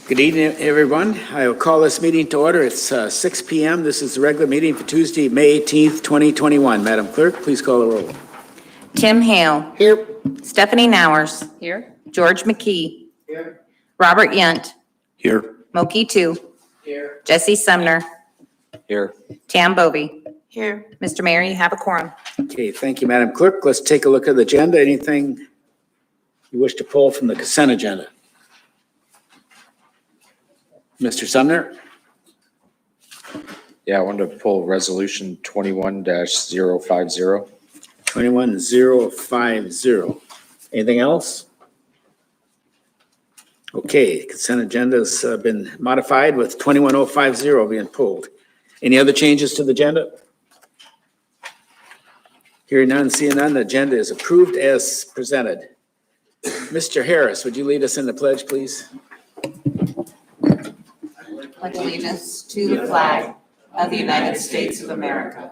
Good evening, everyone. I will call this meeting to order. It's 6 p.m. This is the regular meeting for Tuesday, May 18th, 2021. Madam Clerk, please call the roll. Tim Hale. Here. Stephanie Nowers. Here. George McKee. Here. Robert Yunt. Here. Moki Tu. Here. Jesse Sumner. Here. Tam Bovey. Here. Mr. Mayor, you have a quorum. Okay, thank you, Madam Clerk. Let's take a look at the agenda. Anything you wish to pull from the consent agenda? Mr. Sumner? Yeah, I wanted to pull resolution 21-050. 21050. Anything else? Okay, consent agenda's been modified with 21050 being pulled. Any other changes to the agenda? Hearing none, seeing none, the agenda is approved as presented. Mr. Harris, would you lead us in the pledge, please? Pledge allegiance to the flag of the United States of America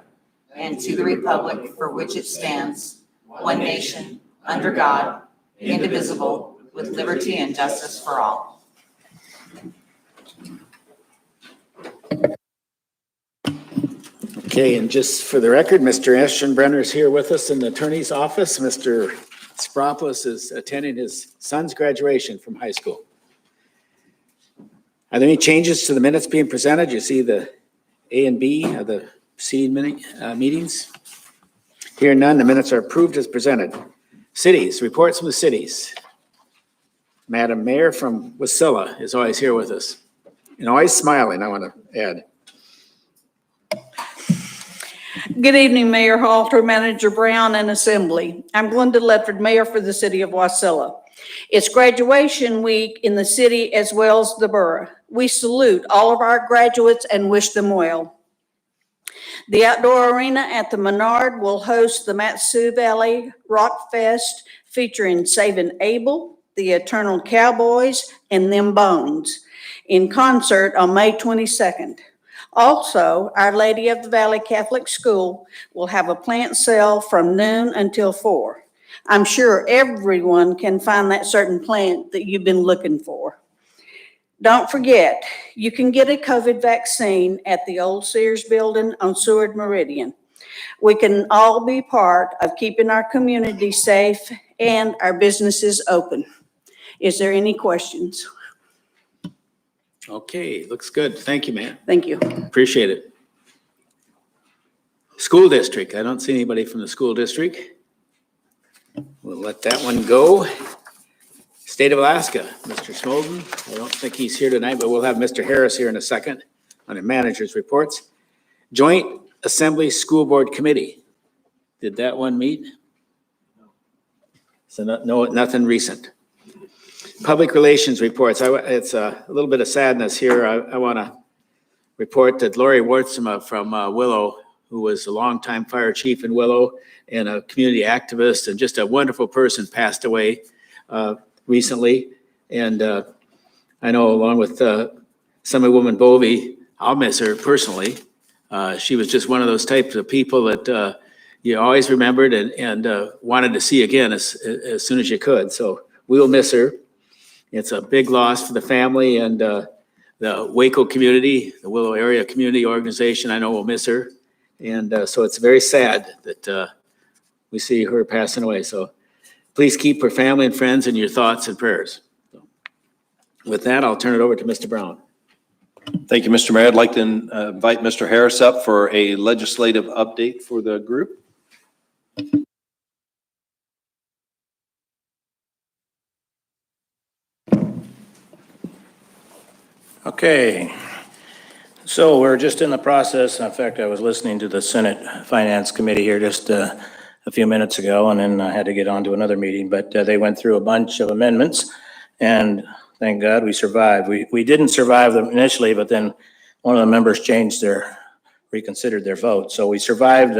and to the republic for which it stands, one nation, under God, indivisible, with liberty and justice for all. Okay, and just for the record, Mr. Eschenbrenner is here with us in the attorney's office. Mr. Spropoulos is attending his son's graduation from high school. Are there any changes to the minutes being presented? You see the A and B of the preceding meetings? Hearing none, the minutes are approved as presented. Cities, reports from the cities. Madam Mayor from Wasilla is always here with us, and always smiling, I want to add. Good evening, Mayor Halter, Manager Brown, and Assembly. I'm Glenda Ledford, Mayor for the City of Wasilla. It's graduation week in the city as well as the borough. We salute all of our graduates and wish them well. The outdoor arena at the Menard will host the Mat-Su Valley Rock Fest featuring Saving Abel, the Eternal Cowboys, and Them Bones in concert on May 22nd. Also, Our Lady of the Valley Catholic School will have a plant sale from noon until 4. I'm sure everyone can find that certain plant that you've been looking for. Don't forget, you can get a COVID vaccine at the old Sears building on Seward Meridian. We can all be part of keeping our community safe and our businesses open. Is there any questions? Okay, looks good. Thank you, ma'am. Thank you. Appreciate it. School district, I don't see anybody from the school district. We'll let that one go. State of Alaska, Mr. Smolden. I don't think he's here tonight, but we'll have Mr. Harris here in a second on the manager's reports. Joint Assembly School Board Committee. Did that one meet? So nothing recent. Public relations reports. It's a little bit of sadness here. I want to report that Lori Wartsma from Willow, who was a longtime fire chief in Willow and a community activist and just a wonderful person, passed away recently. And I know along with Assemblywoman Bovey, I'll miss her personally. She was just one of those types of people that you always remembered and wanted to see again as soon as you could. So we will miss her. It's a big loss for the family and the Waco community, the Willow Area Community Organization. I know will miss her. And so it's very sad that we see her passing away. So please keep her family and friends in your thoughts and prayers. So with that, I'll turn it over to Mr. Brown. Thank you, Mr. Mayor. I'd like to invite Mr. Harris up for a legislative update for the group. Okay, so we're just in the process. In fact, I was listening to the Senate Finance Committee here just a few minutes ago, and then I had to get on to another meeting, but they went through a bunch of amendments, and thank God we survived. We didn't survive them initially, but then one of the members reconsidered their vote. So we survived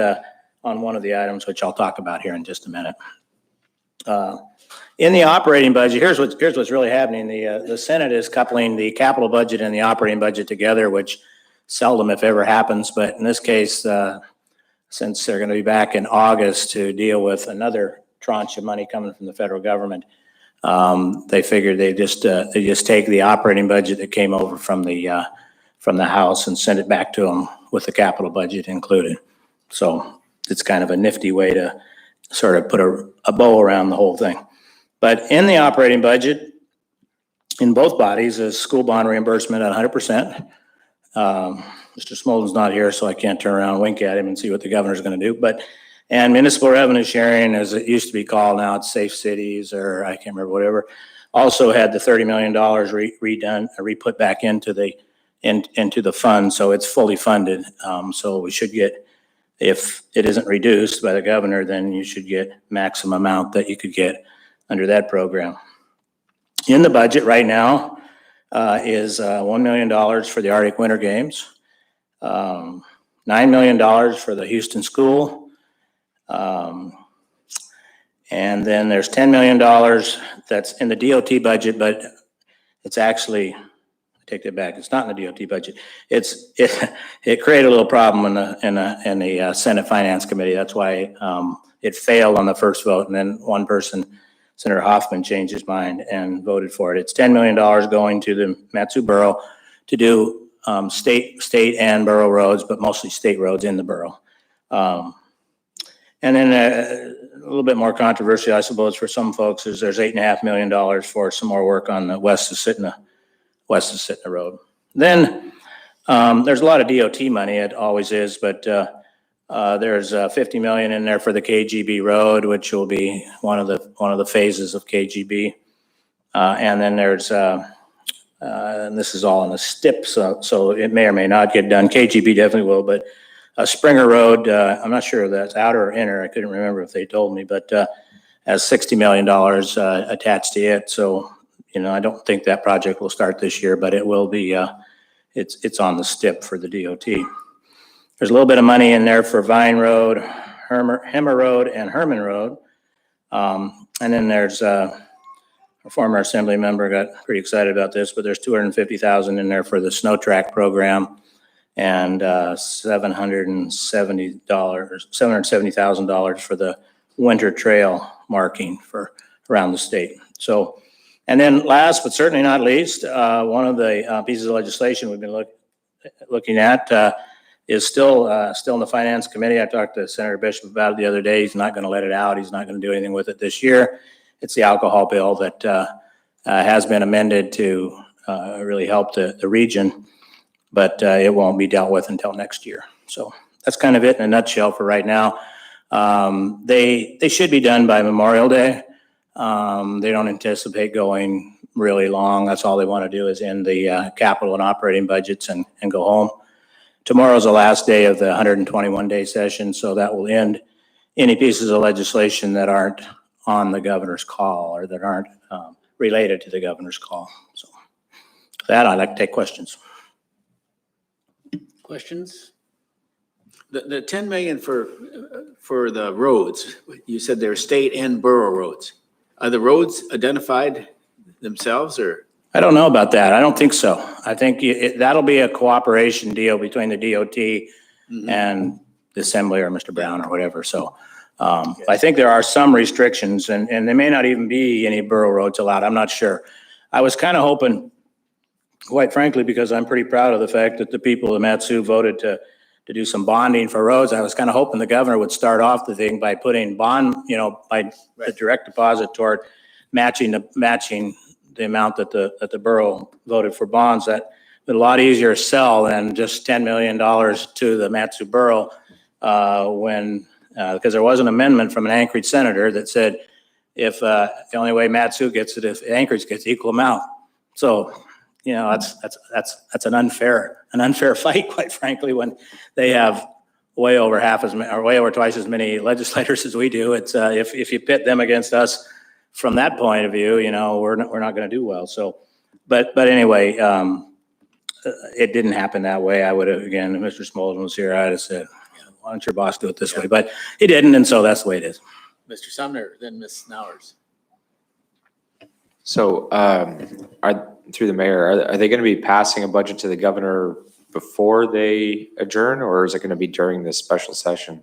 on one of the items, which I'll talk about here in just a minute. In the operating budget, here's what's really happening. The Senate is coupling the capital budget and the operating budget together, which seldom, if ever, happens. But in this case, since they're going to be back in August to deal with another tranche of money coming from the federal government, They figured they just take the operating budget that came over from the House and send it back to them with the capital budget included. So it's kind of a nifty way to sort of put a bow around the whole thing. But in the operating budget, in both bodies, is school bond reimbursement at 100%. Mr. Smolden's not here, so I can't turn around and wink at him and see what the governor's going to do. And municipal revenue sharing, as it used to be called, now it's Safe Cities, or I can't remember, whatever, also had the $30 million redone, re-put back into the fund, so it's fully funded. So we should get, if it isn't reduced by the governor, then you should get maximum amount that you could get under that program. In the budget right now is $1 million for the Arctic Winter Games, $9 million for the Houston School, and then there's $10 million that's in the DOT budget, but it's actually, I take that back, it's not in the DOT budget. It created a little problem in the Senate Finance Committee. That's why it failed on the first vote, and then one person, Senator Hoffman, changed his mind and voted for it. It's $10 million going to the Matsu Borough to do state and borough roads, but mostly state roads in the borough. And then a little bit more controversial, I suppose, for some folks is there's $8.5 million for some more work on the West of Susitna Road. Then there's a lot of DOT money, it always is, but there's $50 million in there for the KGB road, which will be one of the phases of KGB. And then there's, and this is all in a STIP, so it may or may not get done. KGB definitely will, but Springer Road, I'm not sure if that's outer or inner. I couldn't remember if they told me, but has $60 million attached to it. So, I don't think that project will start this year, but it will be, it's on the STIP for the DOT. There's a little bit of money in there for Vine Road, Hemmer Road, and Herman Road. And then there's a former assembly member got pretty excited about this, but there's $250,000 in there for the snow track program and $770,000 for the winter trail marking for around the state. So, and then last but certainly not least, one of the pieces of legislation we've been looking at is still in the Finance Committee. I talked to Senator Bishop about it the other day. He's not going to let it out. He's not going to do anything with it this year. It's the alcohol bill that has been amended to really help the region, but it won't be dealt with until next year. So that's kind of it in a nutshell for right now. They should be done by Memorial Day. They don't anticipate going really long. That's all they want to do is end the capital and operating budgets and go home. Tomorrow's the last day of the 121-day session, so that will end any pieces of legislation that aren't on the governor's call or that aren't related to the governor's call. So with that, I'd like to take questions. Questions? The 10 million for the roads, you said they're state and borough roads. Are the roads identified themselves or? I don't know about that. I don't think so. I think that'll be a cooperation deal between the DOT and the Assembly or Mr. Brown or whatever. So I think there are some restrictions and there may not even be any borough roads allowed. I'm not sure. I was kind of hoping, quite frankly, because I'm pretty proud of the fact that the people of Matsu voted to do some bonding for roads. I was kind of hoping the governor would start off the thing by putting bond, by the direct deposit toward matching the amount that the borough voted for bonds. That was a lot easier to sell than just $10 million to the Matsu Borough because there was an amendment from an Anchorage senator that said if the only way Matsu gets it, if Anchorage gets equal amount. So, that's an unfair fight, quite frankly, when they have way over twice as many legislators as we do. It's if you pit them against us from that point of view, we're not going to do well. So, but anyway, it didn't happen that way. I would have, again, if Mr. Smolden was here, I'd have said, why don't your boss do it this way? But he didn't, and so that's the way it is. Mr. Sumner, then Ms. Snowers. So through the mayor, are they going to be passing a budget to the governor before they adjourn, or is it going to be during this special session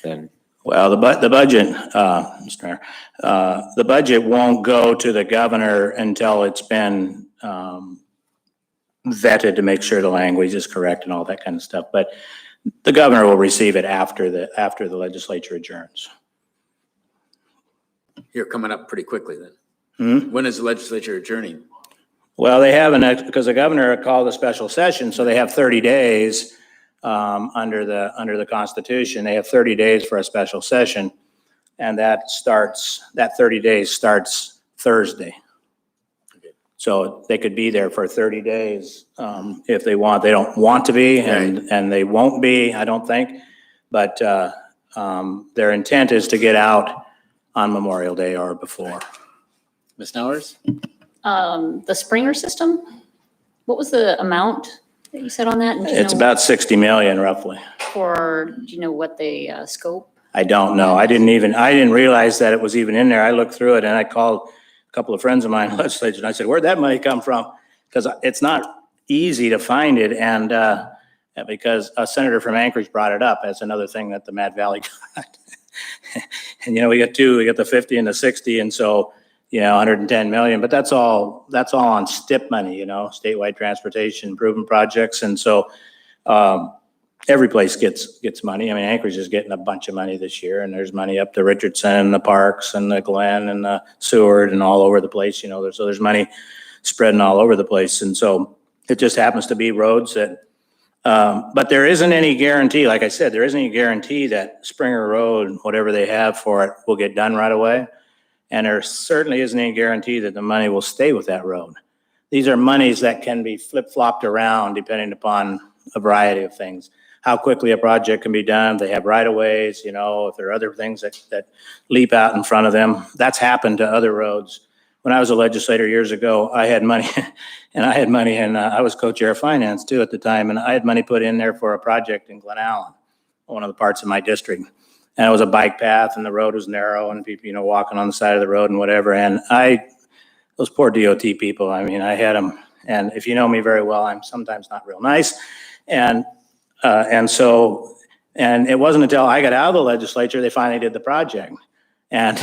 then? Well, the budget, Mr. Mayor, the budget won't go to the governor until it's been vetted to make sure the language is correct and all that kind of stuff. But the governor will receive it after the legislature adjourns. You're coming up pretty quickly then. Hmm? When is the legislature adjourning? Well, they have because the governor called a special session, so they have 30 days under the Constitution. They have 30 days for a special session, and that 30 days starts Thursday. So they could be there for 30 days if they want. They don't want to be, and they won't be, I don't think. But their intent is to get out on Memorial Day or before. Ms. Nowers? The Springer system, what was the amount that you said on that? And do you It's know about 60 million roughly. do you know what the scope? I don't know. I didn't realize that it was even in there. I looked through it and I called a couple of friends of mine in the legislature and I said, where'd that money come from? Because it's not easy to find it. And because a senator from Anchorage brought it up as another thing that the Mad Valley got. And, we got two, we got the 50 and the 60. And so, 110 million, but that's all on STIP money, statewide transportation improvement projects. And so, every place gets money. I mean, Anchorage is getting a bunch of money this year, and there's money up to Richardson and the Parks and the Glen and the Seward and all over the place, so there's money spreading all over the place. And so it just happens to be roads that, but there isn't any guarantee, like I said, there isn't any guarantee that Springer Road, whatever they have for it, will get done right away. And there certainly isn't any guarantee that the money will stay with that road. These are monies that can be flip-flopped around depending upon a variety of things. How quickly a project can be done, they have right-of-ways, if there are other things that leap out in front of them. That's happened to other roads. When I was a legislator years ago, I had money, and I was co-chair of finance too at the time, and I had money put in there for a project in Glen Allen, one of the parts of my district. And it was a bike path, and the road was narrow, and people, walking on the side of the road and whatever. And those poor DOT people, I had them. And if you know me very well, I'm sometimes not real nice. And so it wasn't until I got out of the legislature, they finally did the project. And,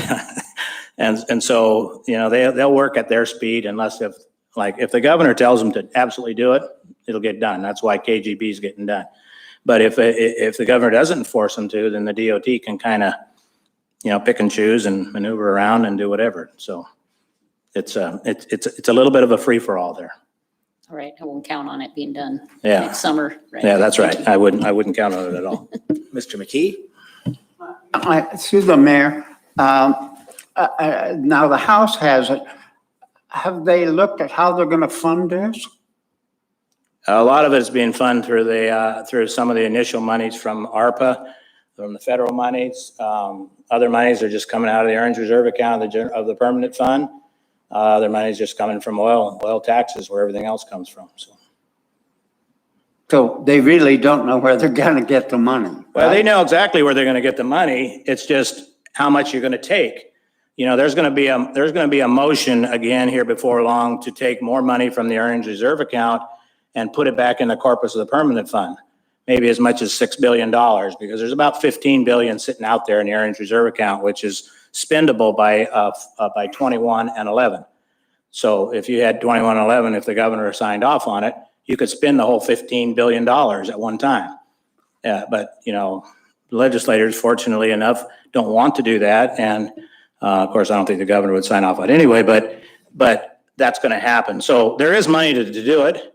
and so, they'll work at their speed unless if the governor tells them to absolutely do it, it'll get done. That's why KGB is getting done. But if the governor doesn't force them to, then the DOT can kind of, pick and choose and maneuver around and do whatever. So it's a little bit of a free for all there. All right, I won't count on it being done Yeah. next summer. Right? Yeah, that's right. I wouldn't count on it at all. Mr. McKee? Excuse me, Mayor. Now the House has it. Have they looked at how they're going to fund this? A lot of it is being funded through some of the initial monies from ARPA, from the federal monies. Other monies are just coming out of the Earnings Reserve account of the permanent fund. Other money is just coming from oil taxes, where everything else comes from. So they really don't know where they're going to get the money. Well, they know exactly where they're going to get the money. It's just how much you're going to take. There's going to be a motion again here before long to take more money from the Earnings Reserve account and put it back in the corpus of the permanent fund, maybe as much as $6 billion, because there's about 15 billion sitting out there in the Earnings Reserve account, which is spendable by 21 and 11. So if you had 21 and 11, if the governor signed off on it, you could spend the whole $15 billion at one time. But legislators, fortunately enough, don't want to do that. And of course, I don't think the governor would sign off on it anyway, but that's going to happen. So there is money to do it.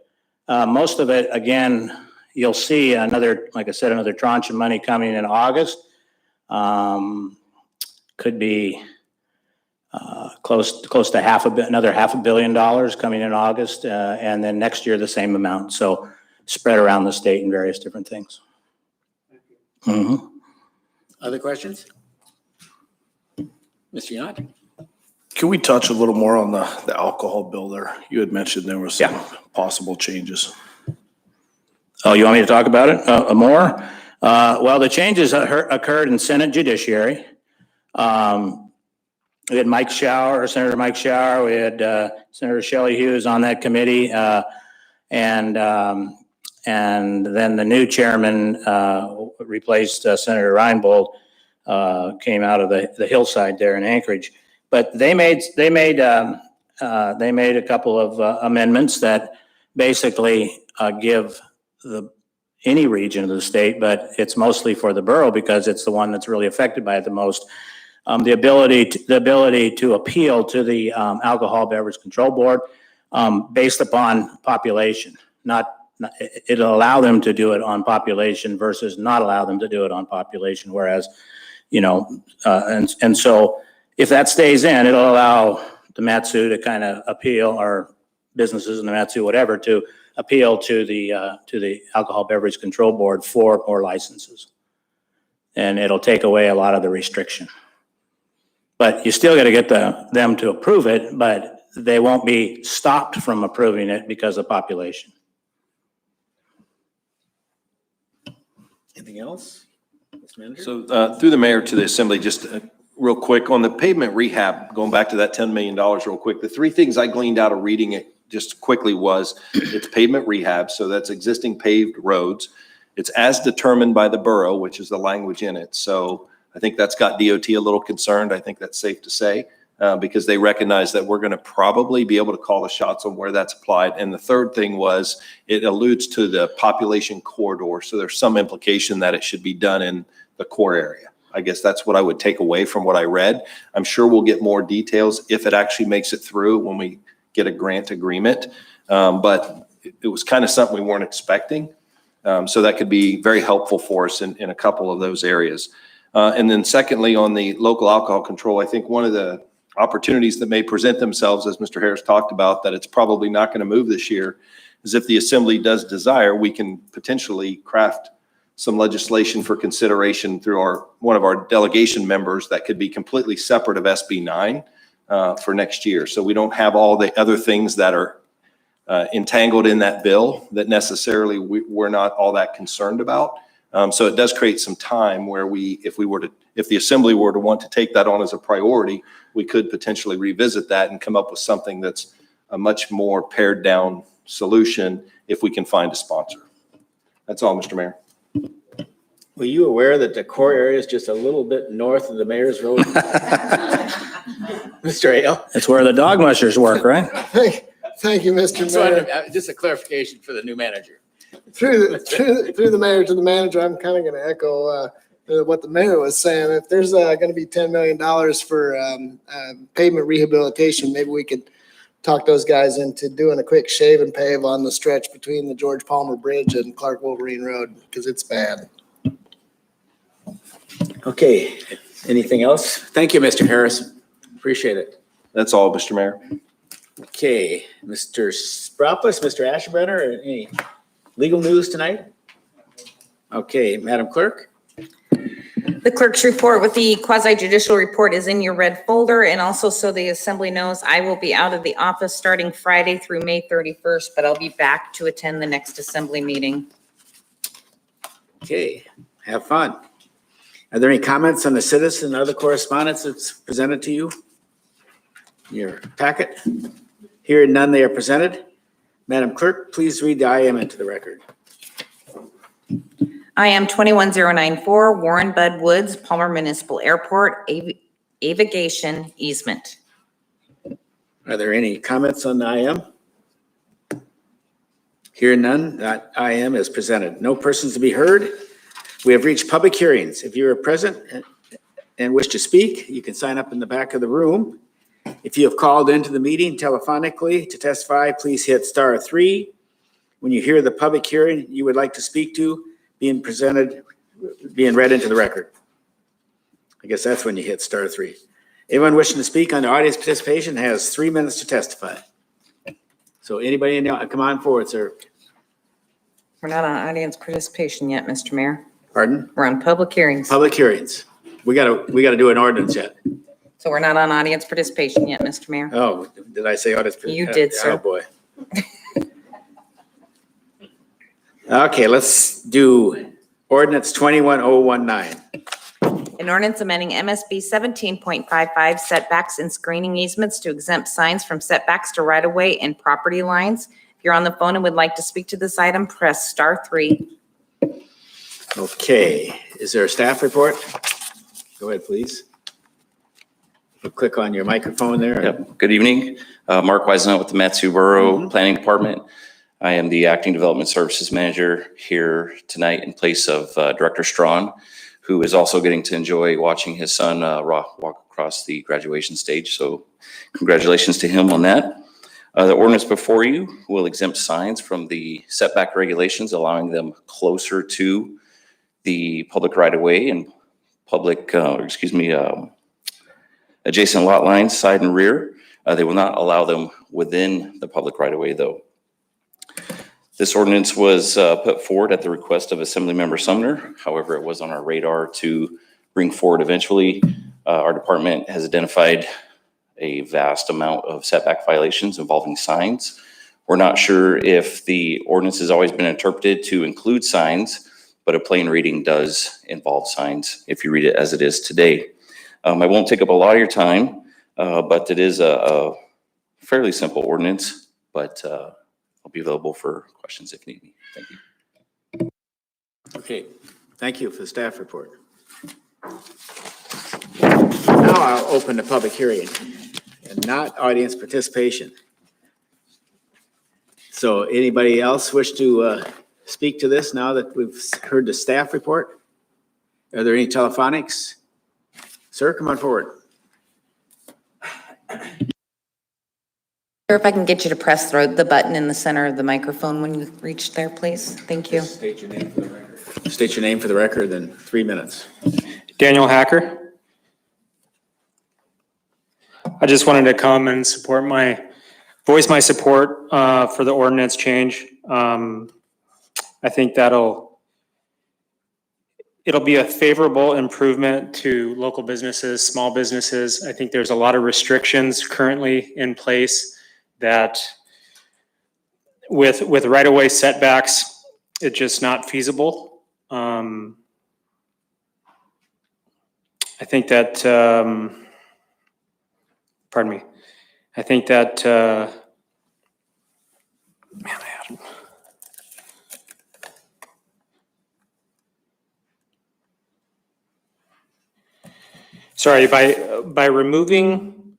Most of it, again, you'll see like I said, another tranche of money coming in August. Could be close to another $500 million coming in August, and then next year the same amount. So spread around the state in various different things. Mm-hmm. Other questions? Mr. Yant? Can we touch a little more on the alcohol bill there? You had mentioned there were some possible changes. Oh, you want me to talk about it more? Well, the changes occurred in Senate Judiciary. We had Senator Mike Shower. We had Senator Shelley Hughes on that committee. And then the new chairman replaced Senator Reinbold. came out of the hillside there in Anchorage. But they made a couple of amendments that basically give any region of the state, but it's mostly for the borough because it's the one that's really affected by it the most. The ability to appeal to the Alcohol Beverage Control Board based upon population. It'll allow them to do it on population versus not allow them to do it on population. Whereas, and so if that stays in, it'll allow the Matsu to kind of appeal, or businesses in the Matsu, whatever, to appeal to the Alcohol Beverage Control Board for more licenses. And it'll take away a lot of the restriction. But you still got to get them to approve it, but they won't be stopped from approving it because of population. Anything else? Mr. Manager? So through the mayor to the assembly, just real quick on the pavement rehab, going back to that $10 million real quick, the three things I gleaned out of reading it just quickly was it's pavement rehab. So that's existing paved roads. It's as determined by the borough, which is the language in it. So I think that's got DOT a little concerned. I think that's safe to say because they recognize that we're going to probably be able to call the shots on where that's applied. And the third thing was it alludes to the population corridor. So there's some implication that it should be done in the core area. I guess that's what I would take away from what I read. I'm sure we'll get more details if it actually makes it through when we get a grant agreement. But it was kind of something we weren't expecting. So that could be very helpful for us in a couple of those areas. And then secondly, on the local alcohol control, I think one of the opportunities that may present themselves, as Mr. Harris talked about, that it's probably not going to move this year, is if the assembly does desire, we can potentially craft some legislation for consideration through one of our delegation members that could be completely separate of SB 9 for next year. So we don't have all the other things that are entangled in that bill that necessarily we're not all that concerned about. So it does create some time where if the assembly were to want to take that on as a priority, we could potentially revisit that and come up with something that's a much more pared down solution if we can find a sponsor. That's all, Mr. Mayor. Were you aware that the core area is just a little bit north of the Mayor's Road? Mr. Ailes? That's where the dog mushers work, right? Thank you, Mr. So, Mayor. just a clarification for the new manager. Through the mayor to the manager, I'm kind of going to echo what the mayor was saying. If there's going to be $10 million for pavement rehabilitation, maybe we could talk those guys into doing a quick shave and pave on the stretch between the George Palmer Bridge and Clark Wolverine Road, because it's bad. Okay, anything else? Thank you, Mr. Harris. Appreciate it. That's all, Mr. Mayor. Okay, Mr. Spropus, Mr. Ashbrenner, any legal news tonight? Okay, Madam Clerk? The clerk's report with the quasi judicial report is in your red folder, and also so the assembly knows, I will be out of the office starting Friday through May 31st, but I'll be back to attend the next assembly meeting. Okay, have fun. Are there any comments on the citizen or other correspondence that's presented to you? Your packet? Hearing none, they are presented. Madam Clerk, please read the IM into the record. IM 21094, Warren Bud Woods, Palmer Municipal Airport, Avigation Easement. Are there any comments on the IM? Hearing none, that IM is presented. No persons to be heard. We have reached public hearings. If you are present and wish to speak, you can sign up in the back of the room. If you have called into the meeting telephonically to testify, please hit *3. When you hear the public hearing you would like to speak to being read into the record. I guess that's when you hit *3. Anyone wishing to speak on the audience participation has 3 minutes to testify. So anybody, come on forward, sir. We're not on audience participation yet, Mr. Mayor. Pardon? We're on public hearings. Public hearings. We gotta do an ordinance yet. So we're not on audience participation yet, Mr. Mayor. Oh, did I say audience? You did, sir. Oh, boy. Okay, let's do ordinance 21019. An ordinance amending MSB 17.55 setbacks and screening easements to exempt signs from setbacks to right-of-way and property lines. If you're on the phone and would like to speak to this item, press *3. Okay, is there a staff report? Go ahead, please. You click on your microphone there. Yep. Good evening. Mark Wisenhunt with the Matsu Borough Planning Department. I am the Acting Development Services Manager here tonight in place of Director Strawn, who is also getting to enjoy watching his son walk across the graduation stage. So congratulations to him on that. The ordinance before you will exempt signs from the setback regulations, allowing them closer to the public right-of-way and public, adjacent lot lines, side and rear. They will not allow them within the public right-of-way, though. This ordinance was put forward at the request of Assemblymember Sumner. However, it was on our radar to bring forward eventually. Our department has identified a vast amount of setback violations involving signs. We're not sure if the ordinance has always been interpreted to include signs, but a plain reading does involve signs if you read it as it is today. I won't take up a lot of your time, but it is a fairly simple ordinance, but I'll be available for questions if need be. Thank you. Okay, thank you for the staff report. Now I'll open the public hearing and not audience participation. So anybody else wish to speak to this now that we've heard the staff report? Are there any telephonics? Sir, come on forward. If I can get you to press the button in the center of the microphone when you reach there, please. Thank you. State your name for the record. State your name for the record, then 3 minutes. Daniel Hacker. I just wanted to come and voice my support for the ordinance change. I think it'll be a favorable improvement to local businesses, small businesses. I think there's a lot of restrictions currently in place that with right-of-way setbacks, it's just not feasible. I think that, pardon me. I think that, sorry, by removing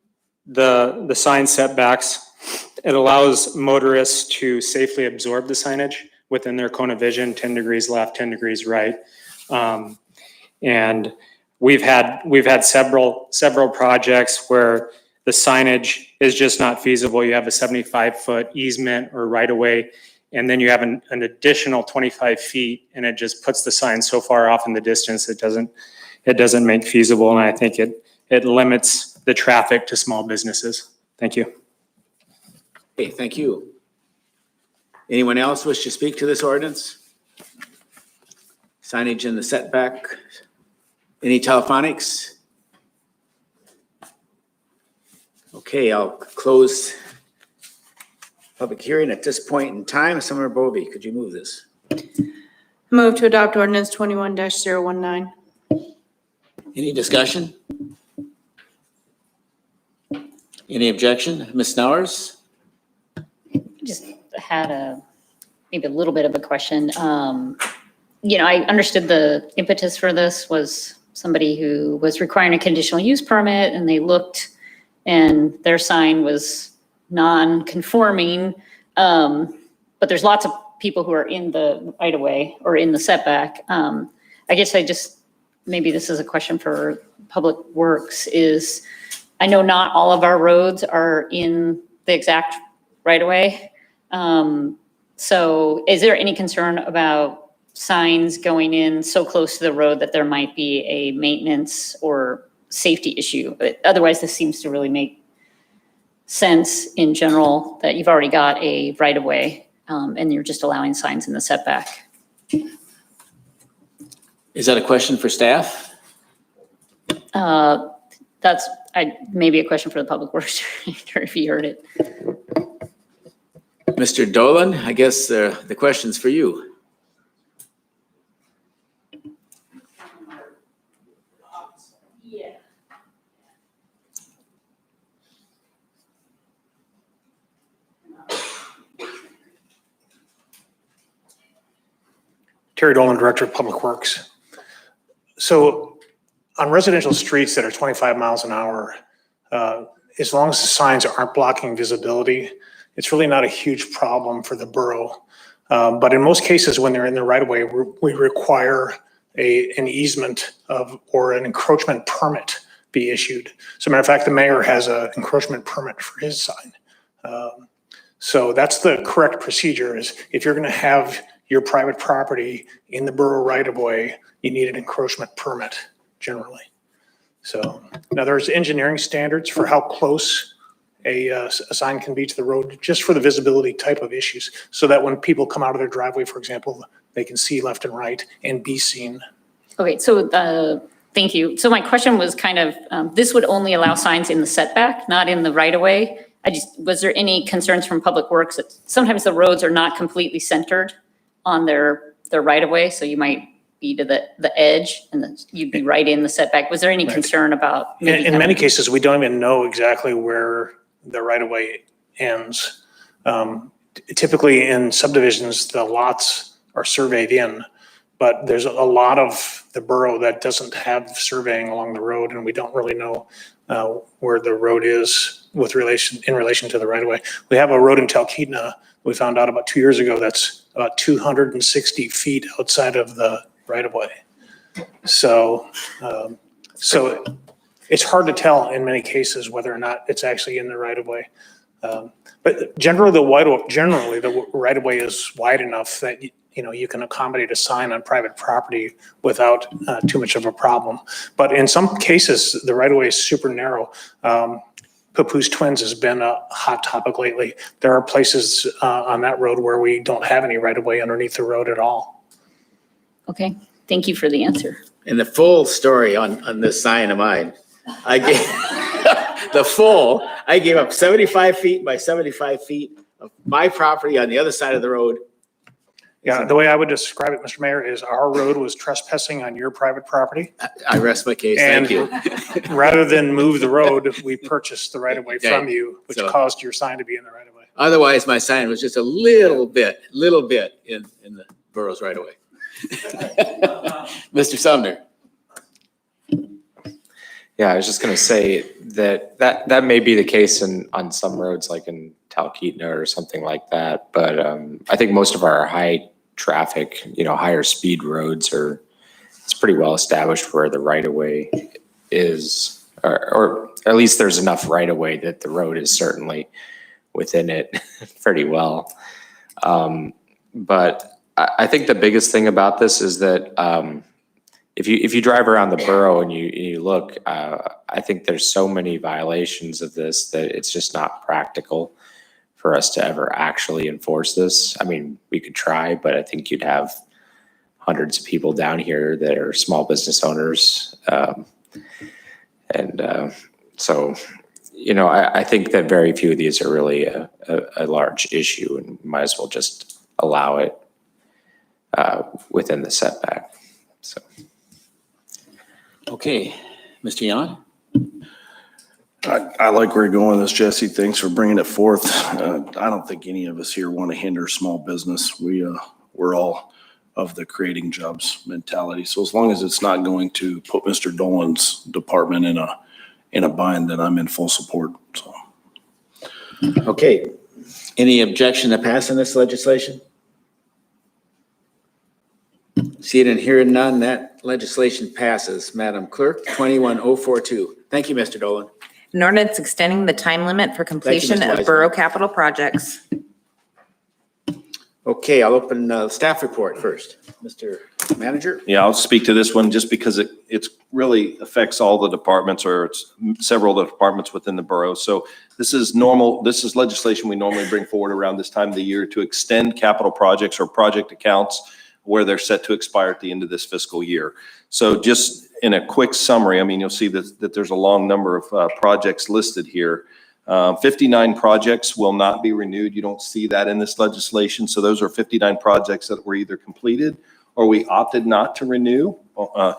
the sign setbacks, it allows motorists to safely absorb the signage within their cone of vision, 10 degrees left, 10 degrees right. And we've had several projects where the signage is just not feasible. You have a 75-foot easement or right of way, and then you have an additional 25 feet, and it just puts the sign so far off in the distance it doesn't make feasible, and I think it limits the traffic to small businesses. Thank you. Okay, thank you. Anyone else wish to speak to this ordinance? Signage in the setback. Any telephonics? Okay, I'll close public hearing at this point in time. Summer Bovee, could you move this? Move to adopt ordinance 21-019. Any discussion? Any objection? Ms. Snowers? Just had maybe a little bit of a question. I understood the impetus for this was somebody who was requiring a conditional use permit, and they looked and their sign was non-conforming. But there's lots of people who are in the right of way or in the setback. I guess maybe this is a question for Public Works is, I know not all of our roads are in the exact right of way. So is there any concern about signs going in so close to the road that there might be a maintenance or safety issue? But otherwise, this seems to really make sense in general that you've already got a right of way and you're just allowing signs in the setback. Is that a question for staff? That's maybe a question for the Public Works Director if you heard it. Mr. Dolan, I guess the question's for you. Terry Dolan, Director of Public Works. So on residential streets that are 25 miles an hour, as long as the signs aren't blocking visibility, it's really not a huge problem for the borough. But in most cases, when they're in the right of way, we require an easement or an encroachment permit be issued. So matter of fact, the mayor has an encroachment permit for his sign. So that's the correct procedure, is if you're going to have your private property in the borough right of way, you need an encroachment permit generally. So now there's engineering standards for how close a sign can be to the road, just for the visibility type of issues, so that when people come out of their driveway, for example, they can see left and right and be seen. Okay, so thank you. So my question was kind of, this would only allow signs in the setback, not in the right of way. Was there any concerns from Public Works that sometimes the roads are not completely centered on their right of way? So you might be to the edge and then you'd be right in the setback. Was there any concern about? In many cases, we don't even know exactly where the right of way ends. Typically in subdivisions, the lots are surveyed in, but there's a lot of the borough that doesn't have surveying along the road, and we don't really know where the road is in relation to the right of way. We have a road in Talkeetna we found out about 2 years ago that's about 260 feet outside of the right of way. So it's hard to tell in many cases whether or not it's actually in the right of way. But generally the right of way is wide enough that you can accommodate a sign on private property without too much of a problem. But in some cases, the right of way is super narrow. Papoose Twins has been a hot topic lately. There are places on that road where we don't have any right of way underneath the road at all. Okay, thank you for the answer. And the full story on this sign of mine, I gave up 75 feet by 75 feet of my property on the other side of the road. Yeah, the way I would describe it, Mr. Mayor, is our road was trespassing on your private property. I rest my case, thank you. Rather than move the road, we purchased the right of way from you, which caused your sign to be in the right of way. Otherwise, my sign was just a little bit in the borough's right of way. Mr. Sumner. Yeah, I was just gonna say that may be the case on some roads, like in Talkeetna or something like that. But I think most of our high traffic, higher speed roads it's pretty well established where the right of way is, or at least there's enough right of way that the road is certainly within it pretty well. But I think the biggest thing about this is that if you drive around the borough and you look, I think there's so many violations of this that it's just not practical for us to ever actually enforce this. I mean, we could try, but I think you'd have hundreds of people down here that are small business owners. So, I think that very few of these are really a large issue, and might as well just allow it within the setback. So. Okay, Mr. Yan? I like where you're going with this, Jesse. Thanks for bringing it forth. I don't think any of us here want to hinder small business. We're all of the creating jobs mentality. So as long as it's not going to put Mr. Dolan's department in a bind, then I'm in full support. So. Okay, any objection to passing this legislation? Seeing and hearing none, that legislation passes. Madam Clerk, 21042. Thank you, Mr. Dolan. An ordinance extending the time limit for completion Ms. of Wiseman. borough capital projects. Okay, I'll open the staff report first. Mr. Manager? Yeah, I'll speak to this one just because it really affects all the departments, or it's several of the departments within the borough. So this is legislation we normally bring forward around this time of the year to extend capital projects or project accounts where they're set to expire at the end of this fiscal year. So just in a quick summary, you'll see that there's a long number of projects listed here. 59 projects will not be renewed. You don't see that in this legislation. So those are 59 projects that were either completed or we opted not to renew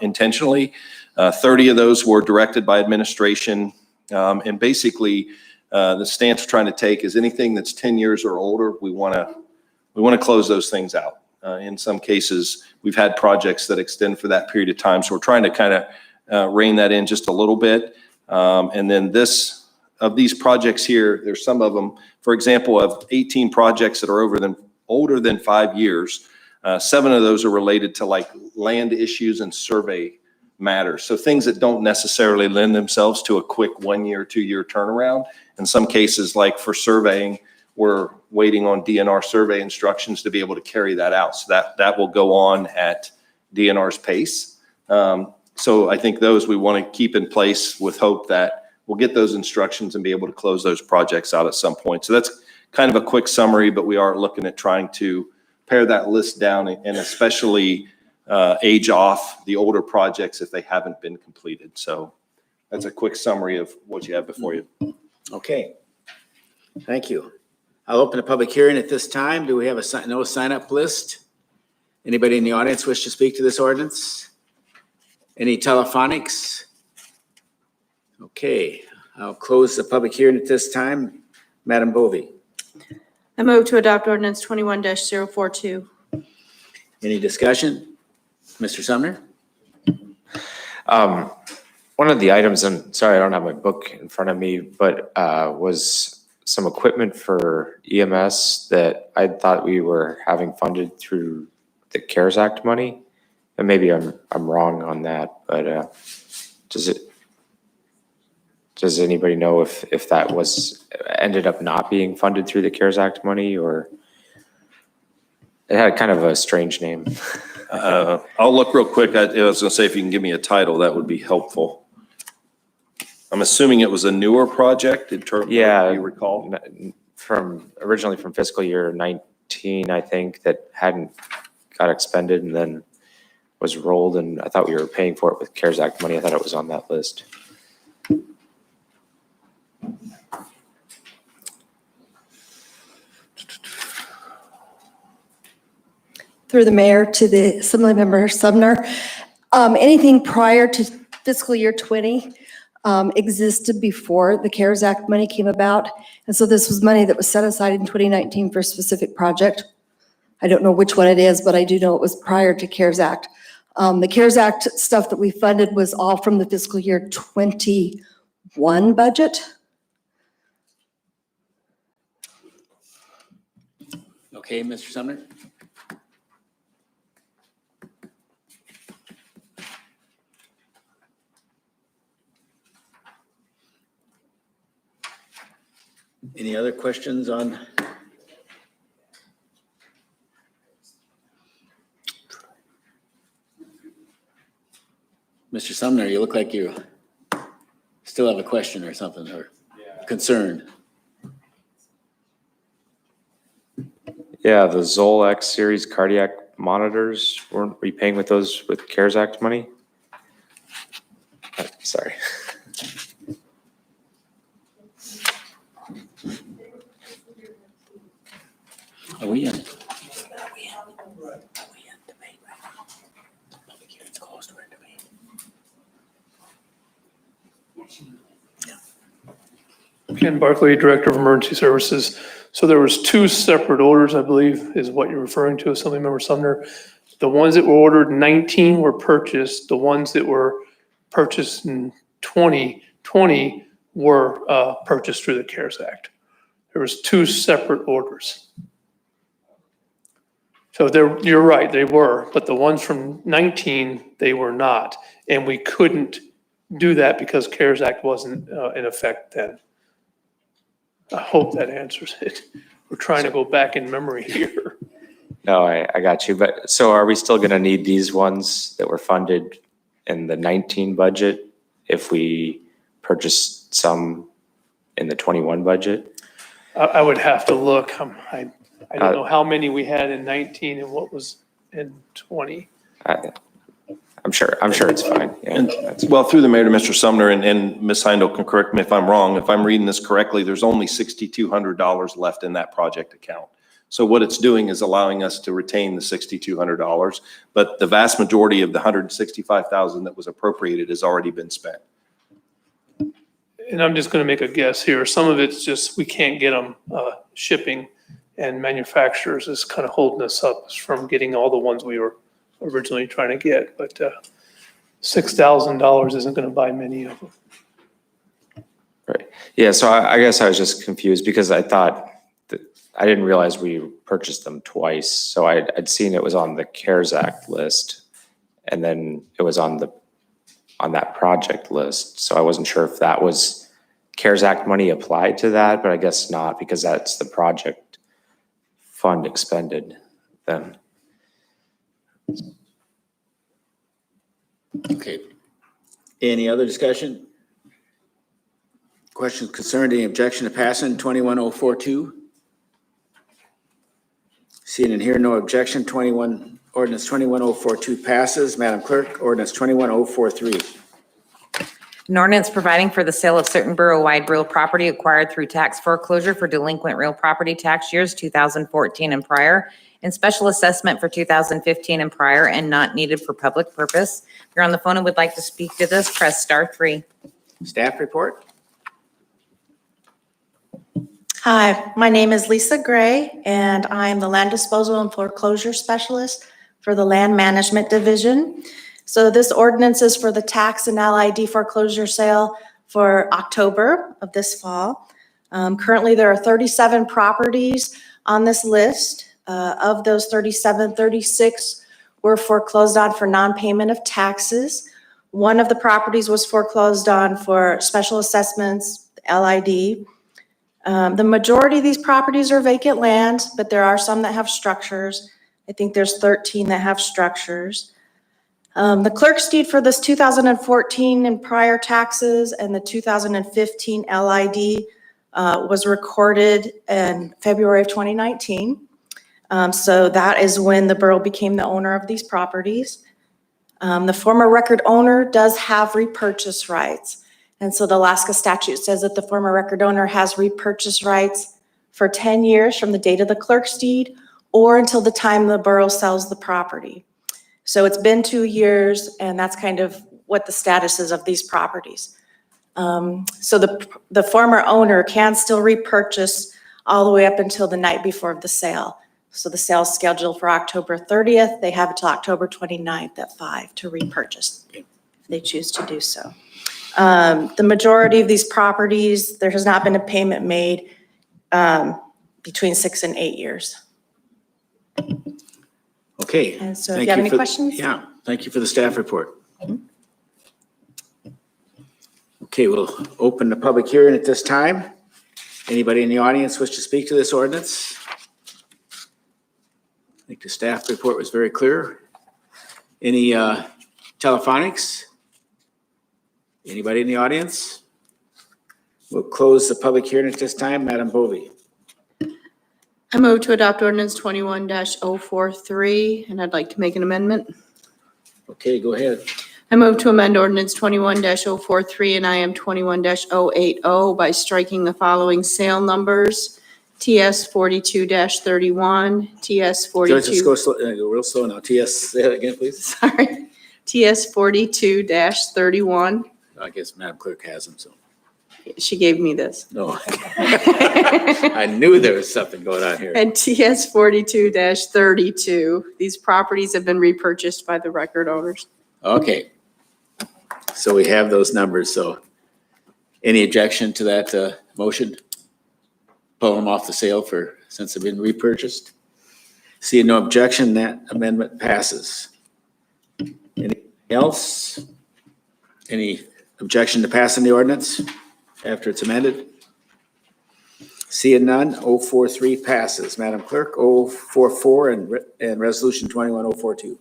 intentionally. 30 of those were directed by administration. And basically, the stance we're trying to take is anything that's 10 years or older, we want to close those things out. In some cases, we've had projects that extend for that period of time. So we're trying to kind of rein that in just a little bit. And then of these projects here, there's some of them, for example, of 18 projects that are older than 5 years, 7 of those are related to like land issues and survey matters. So things that don't necessarily lend themselves to a quick 1 year, 2 year turnaround. In some cases, like for surveying, we're waiting on DNR survey instructions to be able to carry that out. So that will go on at DNR's pace. So I think those we want to keep in place with hope that we'll get those instructions and be able to close those projects out at some point. So that's kind of a quick summary, but we are looking at trying to pare that list down and especially age off the older projects if they haven't been completed. So that's a quick summary of what you have before you. Okay. Thank you. I'll open a public hearing at this time. Do we have no sign-up list? Anybody in the audience wish to speak to this ordinance? Any telephonics? Okay, I'll close the public hearing at this time. Madam Bovee, I move to adopt ordinance 21-042. any discussion? Mr. Sumner? One of the items, and sorry, I don't have my book in front of me, but was some equipment for EMS that I thought we were having funded through the CARES Act money. And maybe I'm wrong on that, but does anybody know if that ended up not being funded through the CARES Act money, or it had kind of a strange name? I'll look real quick. I was going to say, if you can give me a title, that would be helpful. I'm assuming it was a newer project in terms of, you recall? Originally from fiscal year 19, I think, that hadn't got expended and then was rolled, and I thought we were paying for it with CARES Act money. I thought it was on that list. Through the mayor to the Assemblymember Sumner, anything prior to fiscal year 20 existed before the CARES Act money came about. And so this was money that was set aside in 2019 for a specific project. I don't know which one it is, but I do know it was prior to CARES Act. The CARES Act stuff that we funded was all from the fiscal year 21 budget. Okay, Mr. Sumner? Any other questions on? Mr. Sumner, you look like you still have a question or something, or concern. Yeah, the Zol X series cardiac monitors, weren't we paying with those with CARES Act money? Sorry. Are we in? Ken Barkley, Director of Emergency Services. So there was 2 separate orders, I believe, is what you're referring to, Assemblymember Sumner. The ones that were ordered in 19 were purchased. The ones that were purchased in 2020 were purchased through the CARES Act. There was 2 separate orders. So you're right, they were, but the ones from 19, they were not. And we couldn't do that because CARES Act wasn't in effect then. I hope that answers it. We're trying to go back in memory here. No, I got you. But so are we still going to need these ones that were funded in the 19 budget if we purchased some in the 21 budget? I would have to look. I don't know how many we had in 19 and what was in 20. I'm sure it's fine. Yeah, Well, through the mayor to Mr. Sumner, and Ms. Heindel can correct me if I'm wrong. If I'm reading this correctly, there's only $6,200 left in that project account. So what it's doing is allowing us to retain the $6,200, but the vast majority of the $165,000 that was appropriated has already been spent. And I'm just going to make a guess here. Some of it's just we can't get them shipping, and manufacturers is kind of holding us up from getting all the ones we were originally trying to get. But $6,000 isn't going to buy many of them. Right. Yeah, so I guess I was just confused because I thought that, I didn't realize we purchased them twice. So I'd seen it was on the CARES Act list and then it was on that project list. So I wasn't sure if that was CARES Act money applied to that, but I guess not because that's the project fund expended then. Okay. Any other discussion? Questions concerned, any objection to passing 21042? Seeing and hearing no objection, ordinance 21042 passes. Madam Clerk, ordinance 21043. An ordinance providing for the sale of certain borough-wide real property acquired through tax foreclosure for delinquent real property tax years 2014 and prior, and special assessment for 2015 and prior, and not needed for public purpose. If you're on the phone and would like to speak to this, press star 3. Staff report? Hi, my name is Lisa Gray, and I am the Land Disposal and Foreclosure Specialist for the Land Management Division. So this ordinance is for the tax and LID foreclosure sale for October of this fall. Currently, there are 37 properties on this list. Of those 37, 36 were foreclosed on for non-payment of taxes. One of the properties was foreclosed on for special assessments, LID. The majority of these properties are vacant land, but there are some that have structures. I think there's 13 that have structures. The clerk's deed for this 2014 and prior taxes and the 2015 LID was recorded in February of 2019. So that is when the borough became the owner of these properties. The former record owner does have repurchase rights. And so the Alaska statute says that the former record owner has repurchase rights for 10 years from the date of the clerk's deed or until the time the borough sells the property. So it's been 2 years, and that's kind of what the status is of these properties. So the former owner can still repurchase all the way up until the night before the sale. So the sale is scheduled for October 30th. They have until October 29th at 5 to repurchase if they choose to do so. The majority of these properties, there has not been a payment made between 6 and 8 years. Okay. And so if Thank you have any for- questions? Yeah, thank you for the staff report. Okay, we'll open the public hearing at this time. Anybody in the audience wish to speak to this ordinance? I think the staff report was very clear. Any telephonics? Anybody in the audience? We'll close the public hearing at this time. Madam Bovee. I move to adopt ordinance 21-043, and I'd like to make an amendment. Okay, go ahead. I move to amend ordinance 21-043 and IM 21-080 by striking the following sale numbers: TS 42-31, TS Joyce, let's 42, go go real slow now. TS, say that again, please. sorry, TS 42-31. I guess Madam Clerk has them, so. She gave me this. No. I knew there was something going on here. And TS 42-32. These properties have been repurchased by the record owners. Okay. So we have those numbers, so any objection to that motion? Pull them off the sale since they've been repurchased? Seeing no objection, that amendment passes. Anything else? Any objection to passing the ordinance after it's amended? Seeing none, 043 passes. Madam Clerk, 044 and resolution 21042.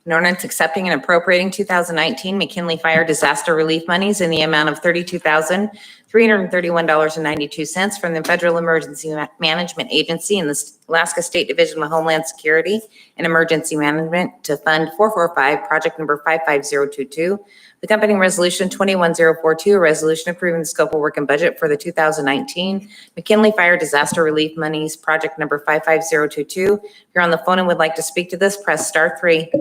An ordinance accepting and appropriating 2019 McKinley Fire Disaster Relief monies in the amount of $32,331.92 from the Federal Emergency Management Agency and the Alaska State Division of Homeland Security and Emergency Management to Fund 445, project number 55022. The accompanying resolution 21042, a resolution approving the scope of work and budget for the 2019 McKinley Fire Disaster Relief monies, project number 55022. If you're on the phone and would like to speak to this, press star 3.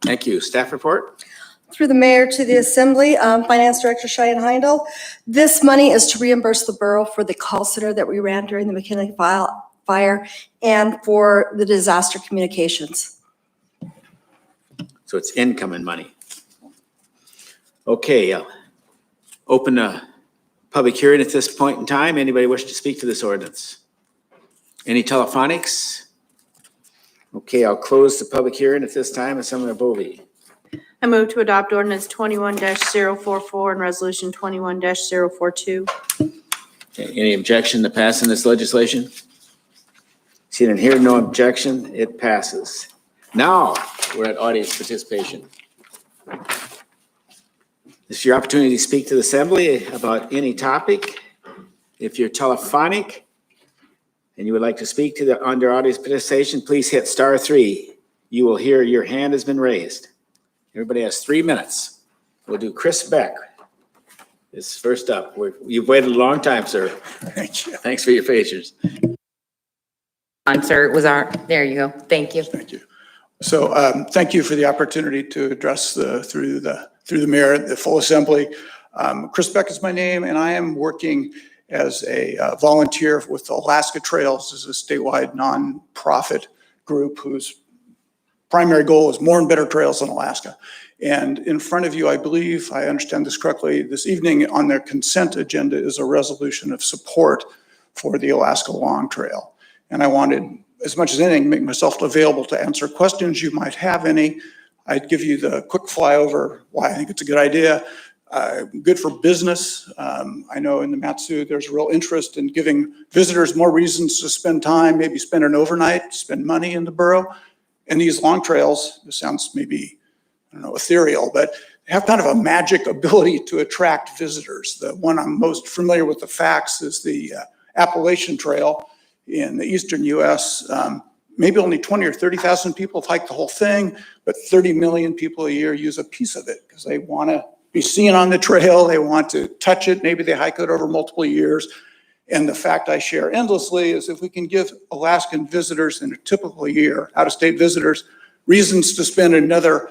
Thank you. Staff report? Through the mayor to the assembly, Finance Director Cheyenne Heindel. This money is to reimburse the borough for the call center that we ran during the McKinley fire and for the disaster communications. So it's incoming money. Okay, open a public hearing at this point in time. Anybody wish to speak to this ordinance? Any telephonics? Okay, I'll close the public hearing at this time. Assemblyman Bovee. I move to adopt ordinance 21-044 and resolution 21-042. Okay, any objection to passing this legislation? Seeing and hearing no objection, it passes. Now, we're at audience participation. This is your opportunity to speak to the assembly about any topic. If you're telephonic and you would like to speak to the under audience participation, please hit *3. You will hear your hand has been raised. Everybody has 3 minutes. We'll do Chris Beck. Is first up. You've waited a long time, sir. Thank you. Thanks for your patience. Sir, there you go. Thank you. Thank you. So thank you for the opportunity to address through the mayor, the full assembly. Chris Beck is my name, and I am working as a volunteer with Alaska Trails. This is a statewide nonprofit group whose primary goal is more and better trails in Alaska. And in front of you, I believe, I understand this correctly, this evening on their consent agenda is a resolution of support for the Alaska Long Trail. And I wanted, as much as anything, make myself available to answer questions you might have any. I'd give you the quick flyover why I think it's a good idea. Good for business. I know in the Matsu, there's real interest in giving visitors more reasons to spend time, maybe spend an overnight, spend money in the borough. And these long trails, this sounds maybe, I don't know, ethereal, but they have kind of a magic ability to attract visitors. The one I'm most familiar with the facts is the Appalachian Trail in the eastern US. Maybe only 20 or 30,000 people have hiked the whole thing, but 30 million people a year use a piece of it because they want to be seen on the trail. They want to touch it. Maybe they hike it over multiple years. And the fact I share endlessly is if we can give Alaskan visitors in a typical year, out-of-state visitors, reasons to spend another,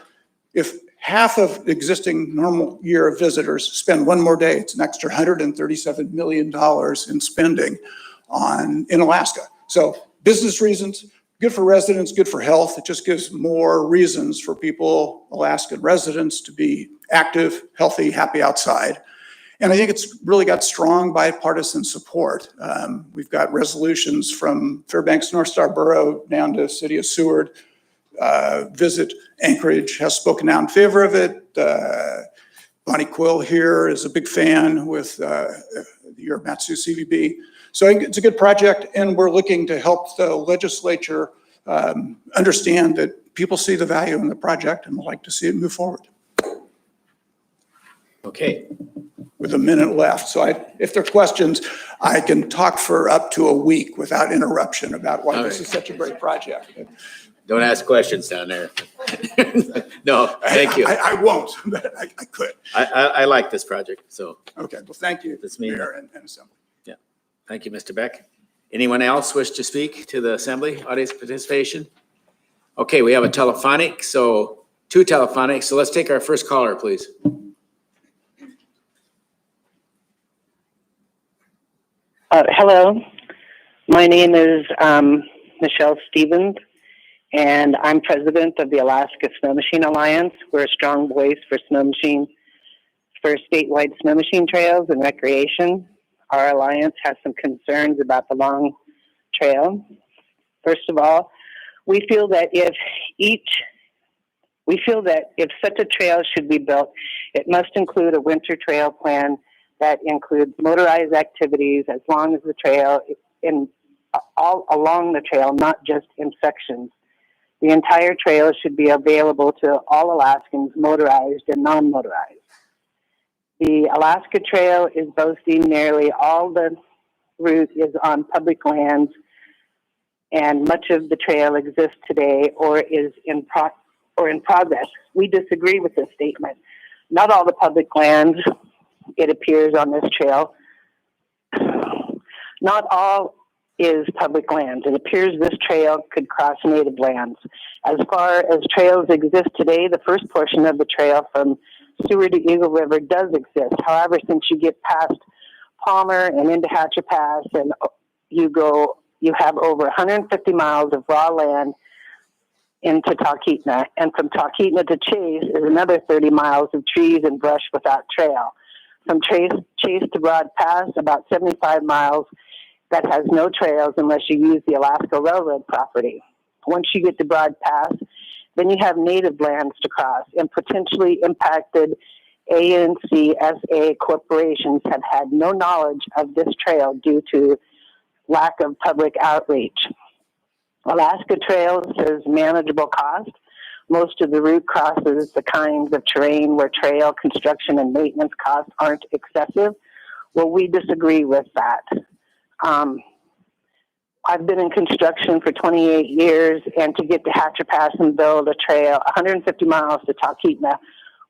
if half of existing normal year of visitors spend one more day, it's an extra $137 million in spending in Alaska. So business reasons, good for residents, good for health. It just gives more reasons for people, Alaskan residents, to be active, healthy, happy outside. And I think it's really got strong bipartisan support. We've got resolutions from Fairbanks, North Star Borough down to City of Seward. Visit Anchorage has spoken out in favor of it. Bonnie Quill here is a big fan with your Matsu CVB. So I think it's a good project, and we're looking to help the legislature understand that people see the value in the project and would like to see it move forward. Okay. With a minute left. So if there are questions, I can talk for up to a week without interruption about why this is such a great project. Don't ask questions down there. No, thank you. I won't, but I could. I like this project, so. Okay, well, thank you, That's me. Mayor and Assembly. Yeah, thank you, Mr. Beck. Anyone else wish to speak to the assembly, audience participation? Okay, we have a telephonic, so 2 telephonics. So let's take our first caller, please. Hello, my name is Michelle Stevens, and I'm president of the Alaska Snow Machine Alliance. We're a strong voice for statewide snow machine trails and recreation. Our alliance has some concerns about the long trail. First of all, we feel that if such a trail should be built, it must include a winter trail plan that includes motorized activities as long as the trail all along the trail, not just in sections. The entire trail should be available to all Alaskans, motorized and non-motorized. The Alaska Trail is boasting nearly all the route is on public lands, and much of the trail exists today or is in progress. We disagree with this statement. Not all the public lands, it appears, on this trail. Not all is public lands. It appears this trail could cross native lands. As far as trails exist today, the first portion of the trail from Seward to Eagle River does exist. However, since you get past Palmer and into Hatcher Pass, and you have over 150 miles of raw land into Talkeetna. And from Talkeetna to Chase is another 30 miles of trees and brush without trail. From Chase to Broad Pass, about 75 miles that has no trails unless you use the Alaska Railroad property. Once you get to Broad Pass, then you have native lands to cross, and potentially impacted ANCSA corporations have had no knowledge of this trail due to lack of public outreach. Alaska Trails says manageable cost. Most of the route crosses the kinds of terrain where trail construction and maintenance costs aren't excessive. Well, we disagree with that. I've been in construction for 28 years, and to get to Hatcher Pass and build a trail 150 miles to Talkeetna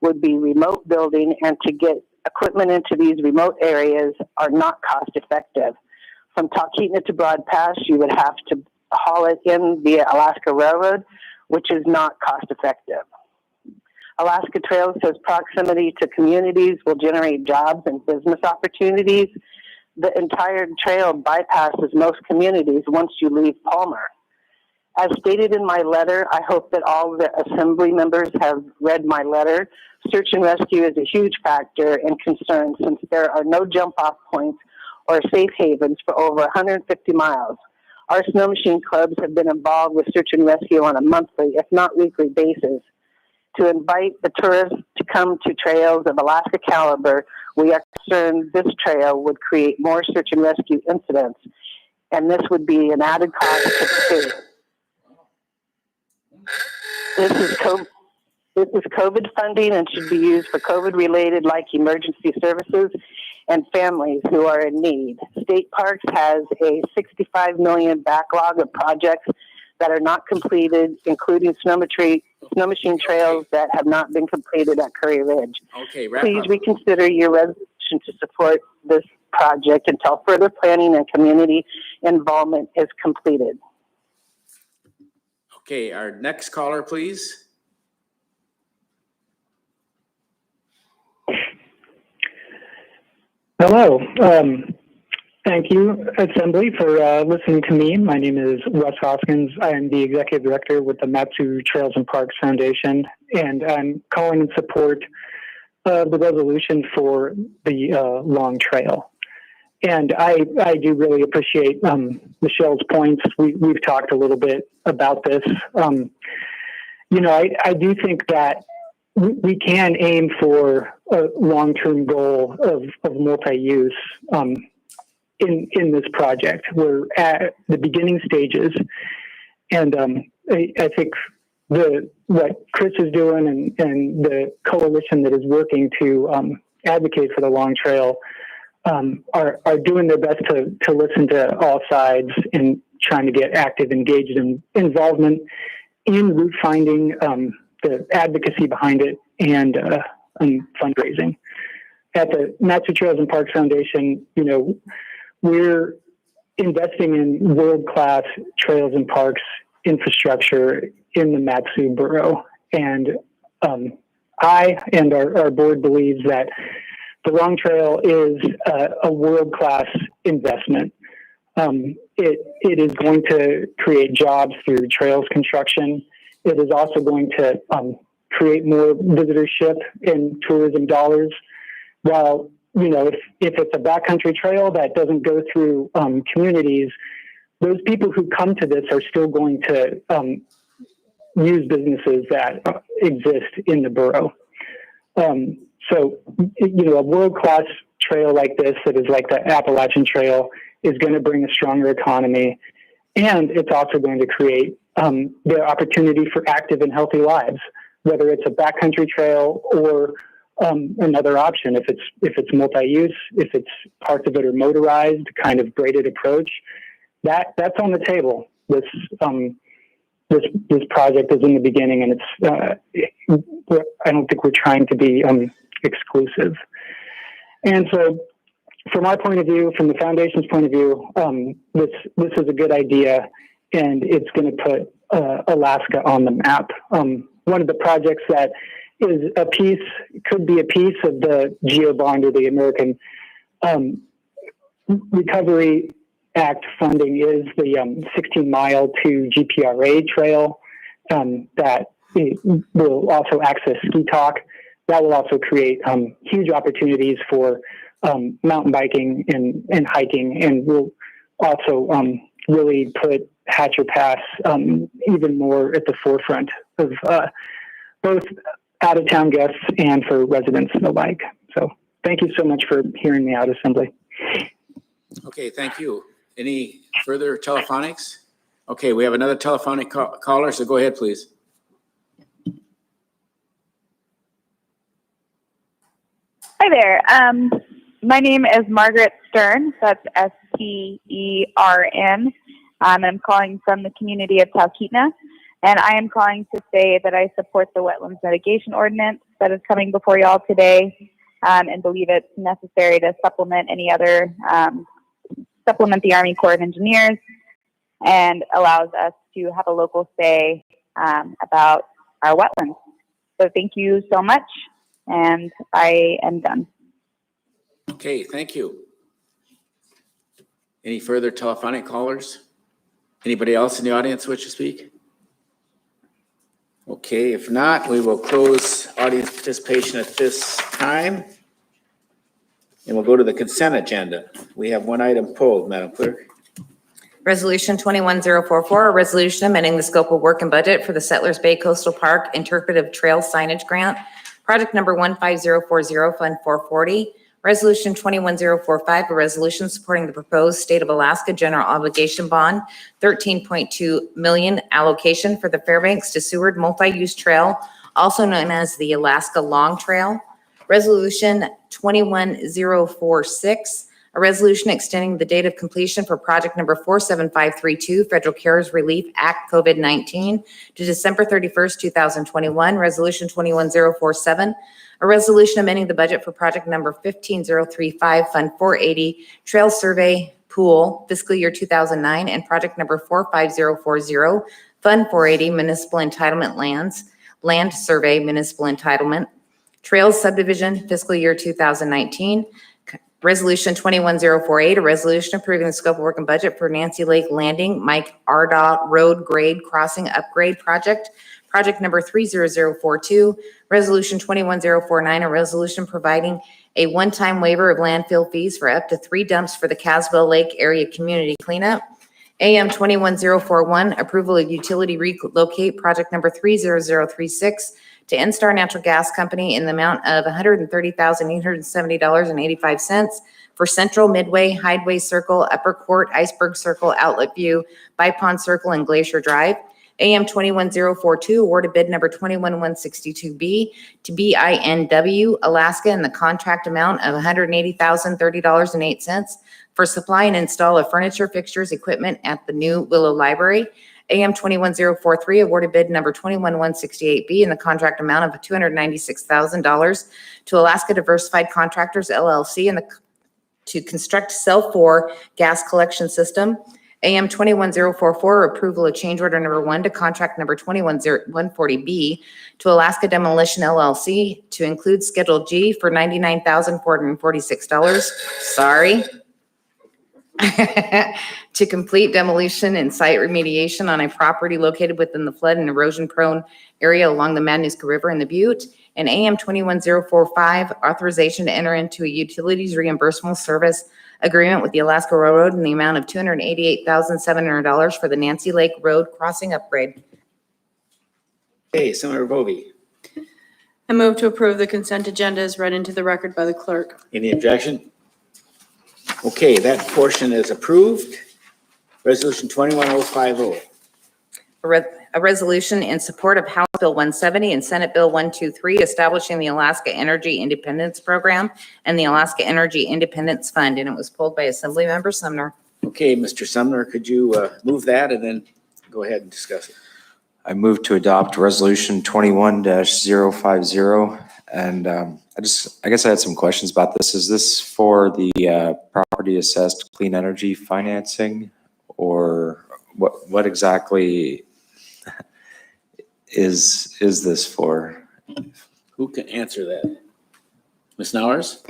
would be remote building, and to get equipment into these remote areas are not cost effective. From Talkeetna to Broad Pass, you would have to haul it in via Alaska Railroad, which is not cost effective. Alaska Trails says proximity to communities will generate jobs and business opportunities. The entire trail bypasses most communities once you leave Palmer. As stated in my letter, I hope that all the assembly members have read my letter. Search and rescue is a huge factor and concern since there are no jump-off points or safe havens for over 150 miles. Our snow machine clubs have been involved with search and rescue on a monthly, if not weekly basis. To invite the tourists to come to trails of Alaska caliber, we are concerned this trail would create more search and rescue incidents, and this would be an added cost to the state. This is COVID funding and should be used for COVID-related like emergency services and families who are in need. State Parks has a $65 million backlog of projects that are not completed, including snow machine trails that have not been completed at Curry Ridge. Okay, wrap Please up. reconsider your resolution to support this project until further planning and community involvement is completed. Okay, our next caller, please. Hello. Thank you, Assembly, for listening to me. My name is Russ Hoskins. I am the Executive Director with the Matsu Trails and Parks Foundation, and I'm calling in support of the resolution for the Long Trail. And I do really appreciate Michelle's points. We've talked a little bit about this. I do think that we can aim for a long-term goal of multi-use in this project. We're at the beginning stages, and I think what Chris is doing and the coalition that is working to advocate for the Long Trail are doing their best to listen to all sides and trying to get active, engaged, and involvement in route finding, the advocacy behind it, and fundraising. At the Matsu Trails and Parks Foundation, we're investing in world-class trails and parks infrastructure in the Matsu Borough. And I and our board believes that the Long Trail is a world-class investment. It is going to create jobs through trails construction. It is also going to create more visitorship and tourism dollars. While, if it's a backcountry trail that doesn't go through communities, those people who come to this are still going to use businesses that exist in the borough. So, a world-class trail like this, that is like the Appalachian Trail, is going to bring a stronger economy, and it's also going to create the opportunity for active and healthy lives, whether it's a backcountry trail or another option. If it's multi-use, if it's parts of it are motorized, kind of graded approach, that's on the table. This project is in the beginning, and I don't think we're trying to be exclusive. And so, from our point of view, from the foundation's point of view, this is a good idea, and it's going to put Alaska on the map. One of the projects that is could be a piece of the GEO bond or the American Recovery Act funding is the 16-mile to GPRA trail that it will also access ski talk. That will also create huge opportunities for mountain biking and hiking, and will also really put Hatcher Pass even more at the forefront of both out-of-town guests and for residents alike. So thank you so much for hearing me out, Assembly. Okay, thank you. Any further telephonics? Okay, we have another telephonic caller, so go ahead, please. Hi there. My name is Margaret Stern. That's Stern. And I'm calling from the community of Talkeetna. And I am calling to say that I support the Wetlands Mitigation Ordinance that is coming before y'all today, and believe it's necessary to supplement supplement the Army Corps of Engineers, and allows us to have a local say about our wetlands. So thank you so much, and I am done. Okay, thank you. Any further telephonic callers? Anybody else in the audience wish to speak? Okay, if not, we will close audience participation at this time. And we'll go to the consent agenda. We have one item pulled, Madam Clerk. Resolution 21044, a resolution amending the scope of work and budget for the Settlers Bay Coastal Park Interpretive Trail Signage Grant, project number 15040, Fund 440. Resolution 21045, a resolution supporting the proposed State of Alaska General Obligation Bond, 13.2 million allocation for the Fairbanks to Seward Multi-Use Trail, also known as the Alaska Long Trail. Resolution 21046, a resolution extending the date of completion for project number 47532, Federal CARES Relief Act COVID-19 to December 31st, 2021. Resolution 21047, a resolution amending the budget for project number 15035, Fund 480, Trail Survey Pool, fiscal year 2009, and project number 45040, Fund 480, Municipal Entitlement Land Survey, Municipal Entitlement, Trails Subdivision, fiscal year 2019. Resolution 21048, a resolution approving the scope of work and budget for Nancy Lake Landing, Mike Ardaw Road Grade Crossing Upgrade Project, project number 30042. Resolution 21049, a resolution providing a one-time waiver of landfill fees for up to 3 dumps for the Caswell Lake Area Community Cleanup. AM 21041, approval of utility relocate project number 30036 to NStar Natural Gas Company in the amount of $130,870.85 for Central, Midway, Hideaway Circle, Upper Court, Iceberg Circle, Outlet View, By Pond Circle, and Glacier Drive. AM 21042, awarded bid number 21162B to BINW Alaska in the contract amount of $180,030.08 for supply and install of furniture, fixtures, equipment at the new Willow Library. AM 21043, awarded bid number 21168B in the contract amount of $296,000 to Alaska Diversified Contractors LLC to construct Cell 4 gas collection system. AM 21044, approval of change order number 1 to contract number 21140B to Alaska Demolition LLC to include Schedule G for $99,446. Sorry. To complete demolition and site remediation on a property located within the flood and erosion prone area along the Matanuska River in the Butte. And AM 21045, authorization to enter into a utilities reimbursable service agreement with the Alaska Railroad in the amount of $288,700 for the Nancy Lake Road crossing upgrade. Okay, Senator Bovee. I move to approve the consent agenda as read into the record by the clerk. Any objection? Okay, that portion is approved. Resolution 21050. A resolution in support of House Bill 170 and Senate Bill 123, establishing the Alaska Energy Independence Program and the Alaska Energy Independence Fund, and it was pulled by Assemblymember Sumner. Okay, Mr. Sumner, could you move that and then go ahead and discuss it? I move to adopt resolution 21-050. And I guess I had some questions about this. Is this for the property assessed clean energy financing, or what exactly is this for? Who can answer that? Ms. Nowers?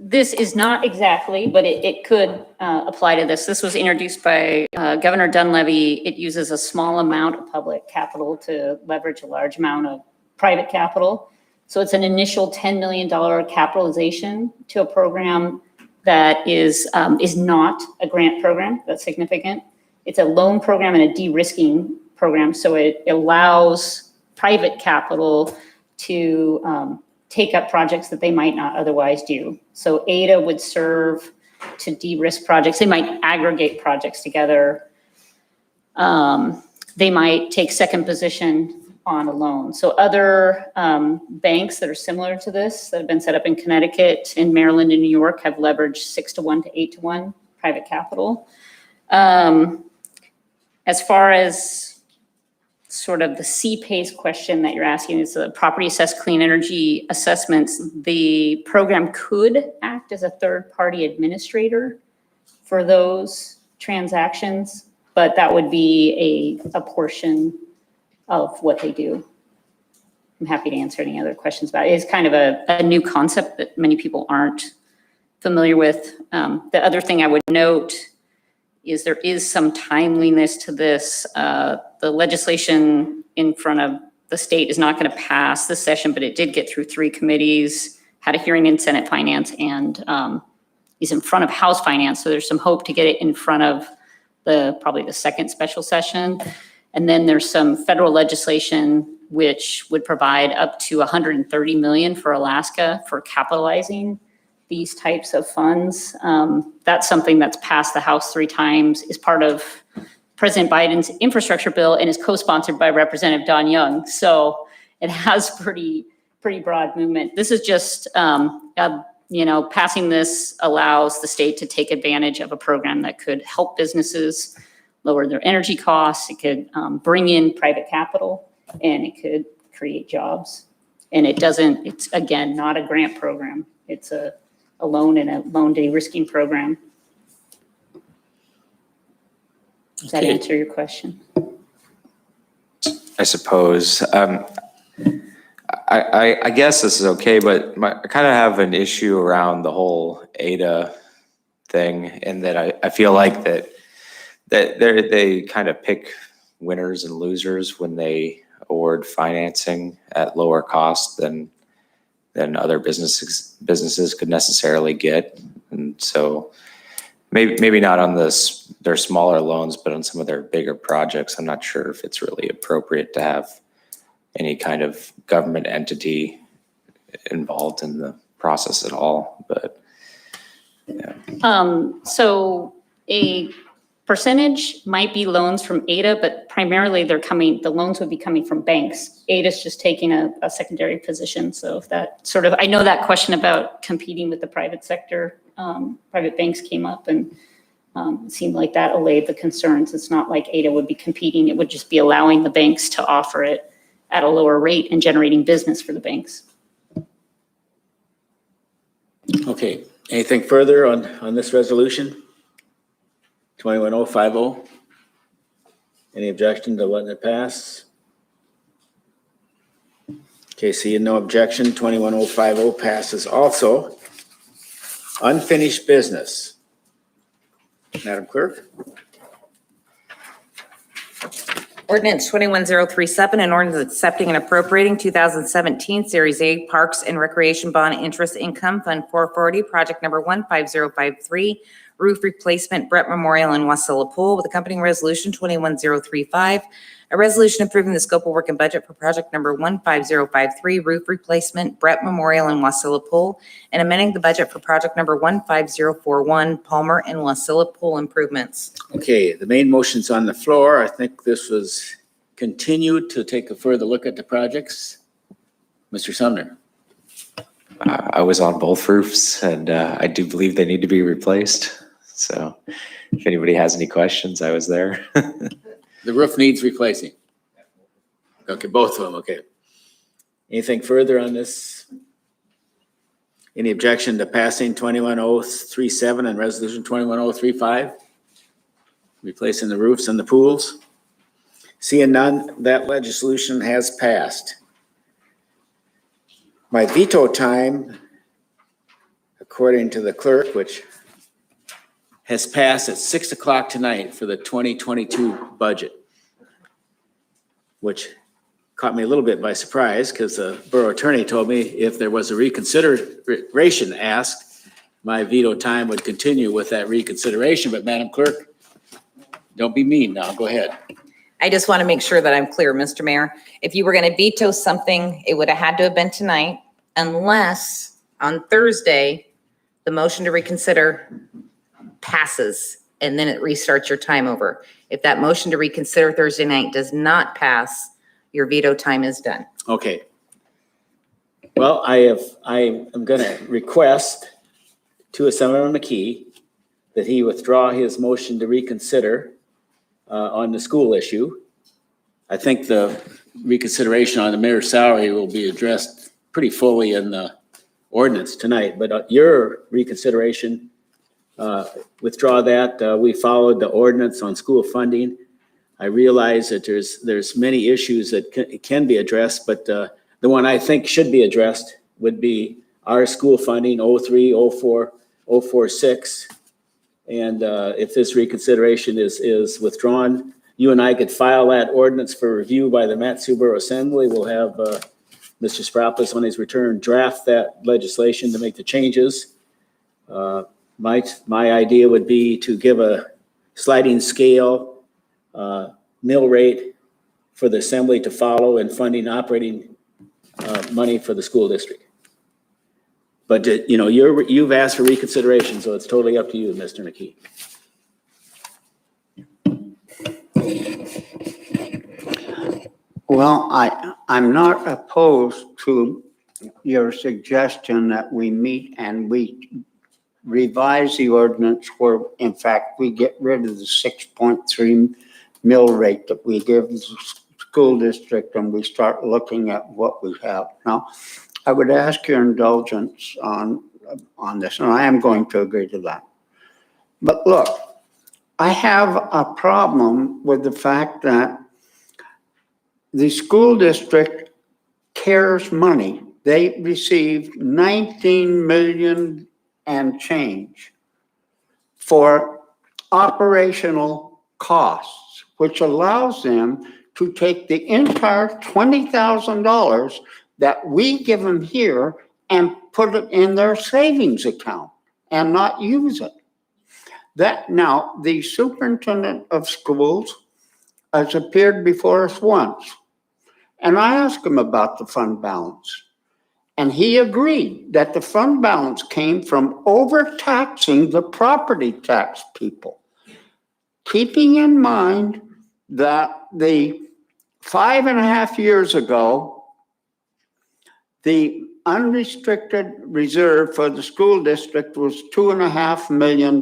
this is not exactly, but it could apply to this. This was introduced by Governor Dunleavy. It uses a small amount of public capital to leverage a large amount of private capital. So it's an initial $10 million capitalization to a program that is not a grant program. That's significant. It's a loan program and a de-risking program. So it allows private capital to take up projects that they might not otherwise do. So ADA would serve to de-risk projects. They might aggregate projects together. They might take second position on a loan. So other banks that are similar to this that have been set up in Connecticut, in Maryland, and New York have leveraged 6-to-1 to 8-to-1 private capital. As far as sort of the CPACE question that you're asking, is the property assessed clean energy assessments. The program could act as a third-party administrator for those transactions, but that would be a portion of what they do. I'm happy to answer any other questions about it. It's kind of a new concept that many people aren't familiar with. The other thing I would note is there is some timeliness to this. The legislation in front of the state is not going to pass this session, but it did get through 3 committees, had a hearing in Senate Finance, and is in front of House Finance. So there's some hope to get it in front of probably the second special session. And then there's some federal legislation which would provide up to $130 million for Alaska for capitalizing these types of funds. That's something that's passed the House 3 times, is part of President Biden's infrastructure bill, and is co-sponsored by Representative Don Young. So it has pretty broad movement. This is just, passing this allows the state to take advantage of a program that could help businesses lower their energy costs. It could bring in private capital, and it could create jobs. And it's again, not a grant program. It's a loan and a loan de-risking program. Does that answer your question? I suppose. I guess this is okay, but I kind of have an issue around the whole ADA thing, and that I feel like that they kind of pick winners and losers when they award financing at lower cost than other businesses could necessarily get. And so maybe not on their smaller loans, but on some of their bigger projects, I'm not sure if it's really appropriate to have any kind of government entity involved in the process at all, but yeah. So a percentage might be loans from ADA, but primarily the loans would be coming from banks. ADA's just taking a secondary position. So if that I know that question about competing with the private sector, private banks came up, and it seemed like that allayed the concerns. It's not like ADA would be competing. It would just be allowing the banks to offer it at a lower rate and generating business for the banks. Okay, anything further on this resolution? 21050? Any objection to letting it pass? Okay, seeing no objection, 21050 passes also. Unfinished business. Madam Clerk? Ordinance 21037, an ordinance accepting and appropriating 2017 Series A Parks and Recreation Bond Interest Income Fund 440, project number 15053, roof replacement Brett Memorial and Wasilla Pool, with accompanying resolution 21035, a resolution approving the scope of work and budget for project number 15053, roof replacement Brett Memorial and Wasilla Pool, and amending the budget for project number 15041, Palmer and Wasilla Pool improvements. Okay, the main motion's on the floor. I think this was continued to take a further look at the projects. Mr. Sumner. I was on both roofs, and I do believe they need to be replaced. So if anybody has any questions, I was there. The roof needs replacing. Okay, both of them, okay. Anything further on this? Any objection to passing 21037 and resolution 21035? Replacing the roofs and the pools? Seeing none, that legislation has passed. My veto time, according to the clerk, which has passed at 6 o'clock tonight for the 2022 budget, which caught me a little bit by surprise because the borough attorney told me if there was a reconsideration asked, my veto time would continue with that reconsideration. But Madam Clerk, don't be mean now. Go ahead. I just want to make sure that I'm clear, Mr. Mayor. If you were going to veto something, it would have had to have been tonight, unless on Thursday, the motion to reconsider passes and then it restarts your time over. If that motion to reconsider Thursday night does not pass, your veto time is done. Okay. Well, I am going to request to Assemblyman McKee that he withdraw his motion to reconsider on the school issue. I think the reconsideration on the mayor's salary will be addressed pretty fully in the ordinance tonight, but your reconsideration, withdraw that. We followed the ordinance on school funding. I realize that there's many issues that can be addressed, but the one I think should be addressed would be our school funding 03, 04, 046. And if this reconsideration is withdrawn, you and I could file that ordinance for review by the Mat-Su Borough Assembly. We'll have Mr. Sproutless on his return draft that legislation to make the changes. My idea would be to give a sliding scale mill rate for the assembly to follow in funding operating money for the school district. But, you've asked for reconsideration, so it's totally up to you, Mr. McKee. Well, I'm not opposed to your suggestion that we meet and we revise the ordinance where, in fact, we get rid of the 6.3 mill rate that we give the school district and we start looking at what we have. Now, I would ask your indulgence on this, and I am going to agree to that. But look, I have a problem with the fact that the school district cares money. They received 19 million and change for operational costs, which allows them to take the entire $20,000 that we give them here and put it in their savings account and not use it. Now, the superintendent of schools has appeared before us once, and I asked him about the fund balance. And he agreed that the fund balance came from overtaxing the property tax people, keeping in mind that the 5.5 years ago, the unrestricted reserve for the school district was $2.5 million.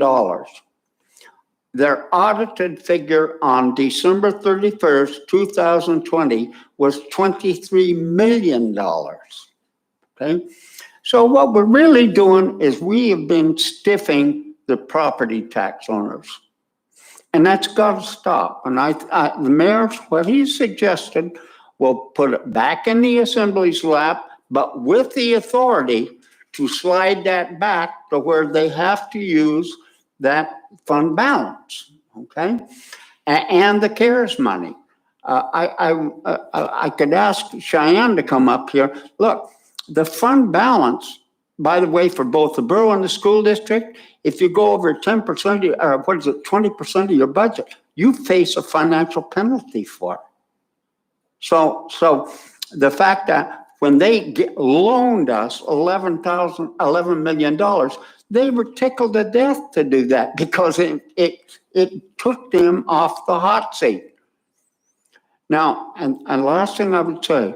Their audited figure on December 31st, 2020 was $23 million. Okay? So what we're really doing is we have been stiffing the property tax owners. And that's got to stop. And the mayor, what he suggested, will put it back in the assembly's lap, but with the authority to slide that back to where they have to use that fund balance, okay? And the CARES money. I could ask Cheyenne to come up here. Look, the fund balance, by the way, for both the borough and the school district, if you go over 10%, or 20% of your budget, you face a financial penalty for it. So the fact that when they loaned us $11 million, they were tickled to death to do that because it took them off the hot seat. Now, and last thing I would say,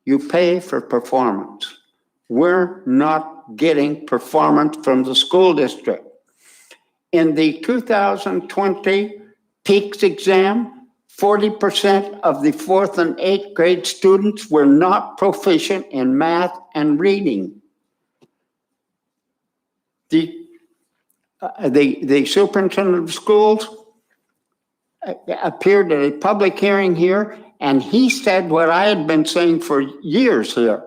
you pay for performance. We're not getting performance from the school district. In the 2020 PEAKS exam, 40% of the 4th and 8th grade students were not proficient in math and reading. The superintendent of schools appeared at a public hearing here, and he said what I had been saying for years here,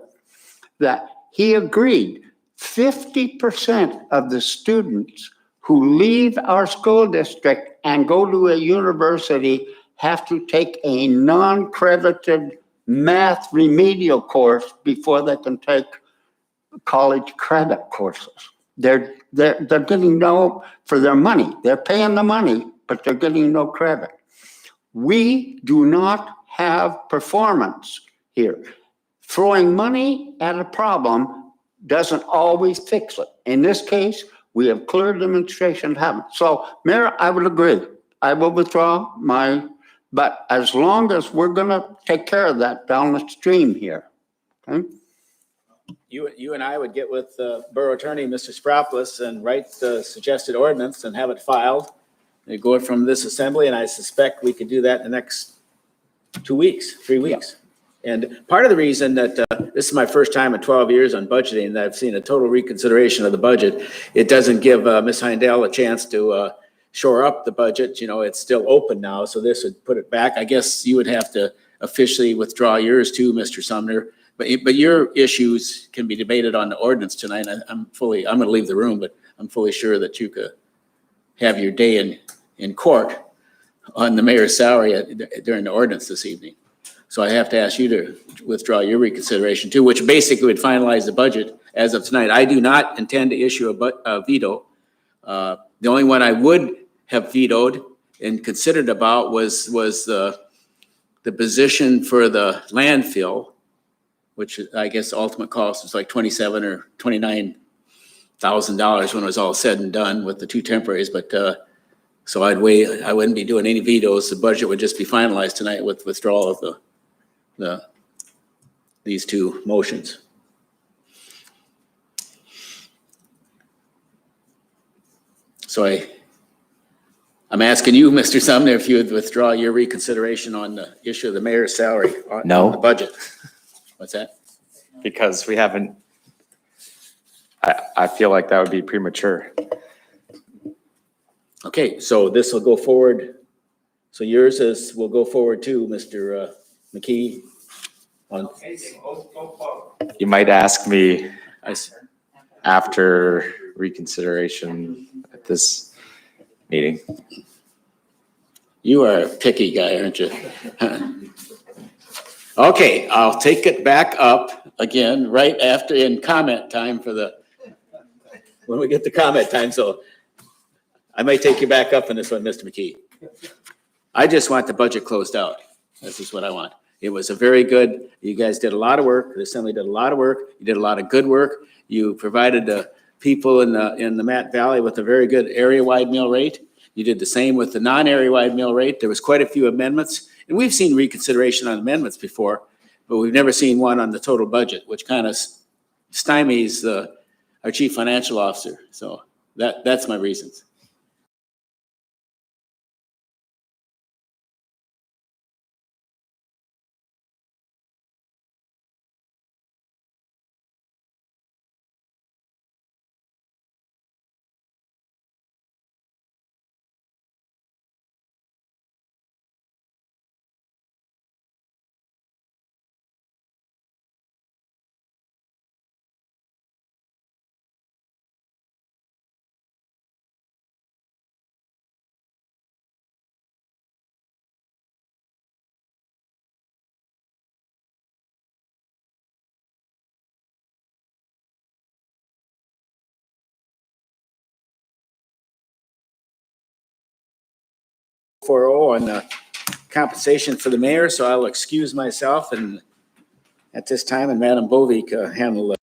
that he agreed 50% of the students who leave our school district and go to a university have to take a non-credited math remedial course before they can take college credit courses. They're getting no for their money. They're paying the money, but they're getting no credit. We do not have performance here. Throwing money at a problem doesn't always fix it. In this case, we have clear demonstration happened. So, Mayor, I would agree. I will withdraw but as long as we're gonna take care of that down the stream here, okay? You and I would get with the Borough Attorney, Mr. Spropoulos, and write the suggested ordinance and have it filed. And go from this assembly, and I suspect we could do that in the next 2 weeks, 3 weeks. And part of the reason that this is my first time in 12 years on budgeting that I've seen a total reconsideration of the budget. It doesn't give Ms. Heindel a chance to shore up the budget. You know, it's still open now, so this would put it back. I guess you would have to officially withdraw yours too, Mr. Sumner. But your issues can be debated on the ordinance tonight. I'm going to leave the room, but I'm fully sure that you could have your day in court on the mayor's salary during the ordinance this evening. So I have to ask you to withdraw your reconsideration too, which basically would finalize the budget as of tonight. I do not intend to issue a veto. The only one I would have vetoed and considered about was the position for the landfill, which I guess the ultimate cost was like $27,000 or $29,000 when it was all said and done with the two temporaries. But so I wouldn't be doing any vetoes. The budget would just be finalized tonight with withdrawal of these two motions. So I'm asking you, Mr. Sumner, if you would withdraw your reconsideration on the issue of the mayor's salary on No. the budget. What's that? Because we haven't, I feel like that would be premature. Okay, so this will go forward. So yours will go forward too, Mr. McKee. You might ask me after reconsideration at this meeting. You are a picky guy, aren't you? Okay, I'll take it back up again right after in comment time when we get to comment time. So I might take you back up in this one, Mr. McKee. I just want the budget closed out. This is what I want. It was you guys did a lot of work. The assembly did a lot of work. You did a lot of good work. You provided the people in the Matt Valley with a very good area-wide mill rate. You did the same with the non-area-wide mill rate. There was quite a few amendments. And we've seen reconsideration on amendments before, but we've never seen one on the total budget, which kind of stymies our chief financial officer. So that's my reasons. On the compensation for the mayor, so I'll excuse myself and at this time, and Madam Bovik handle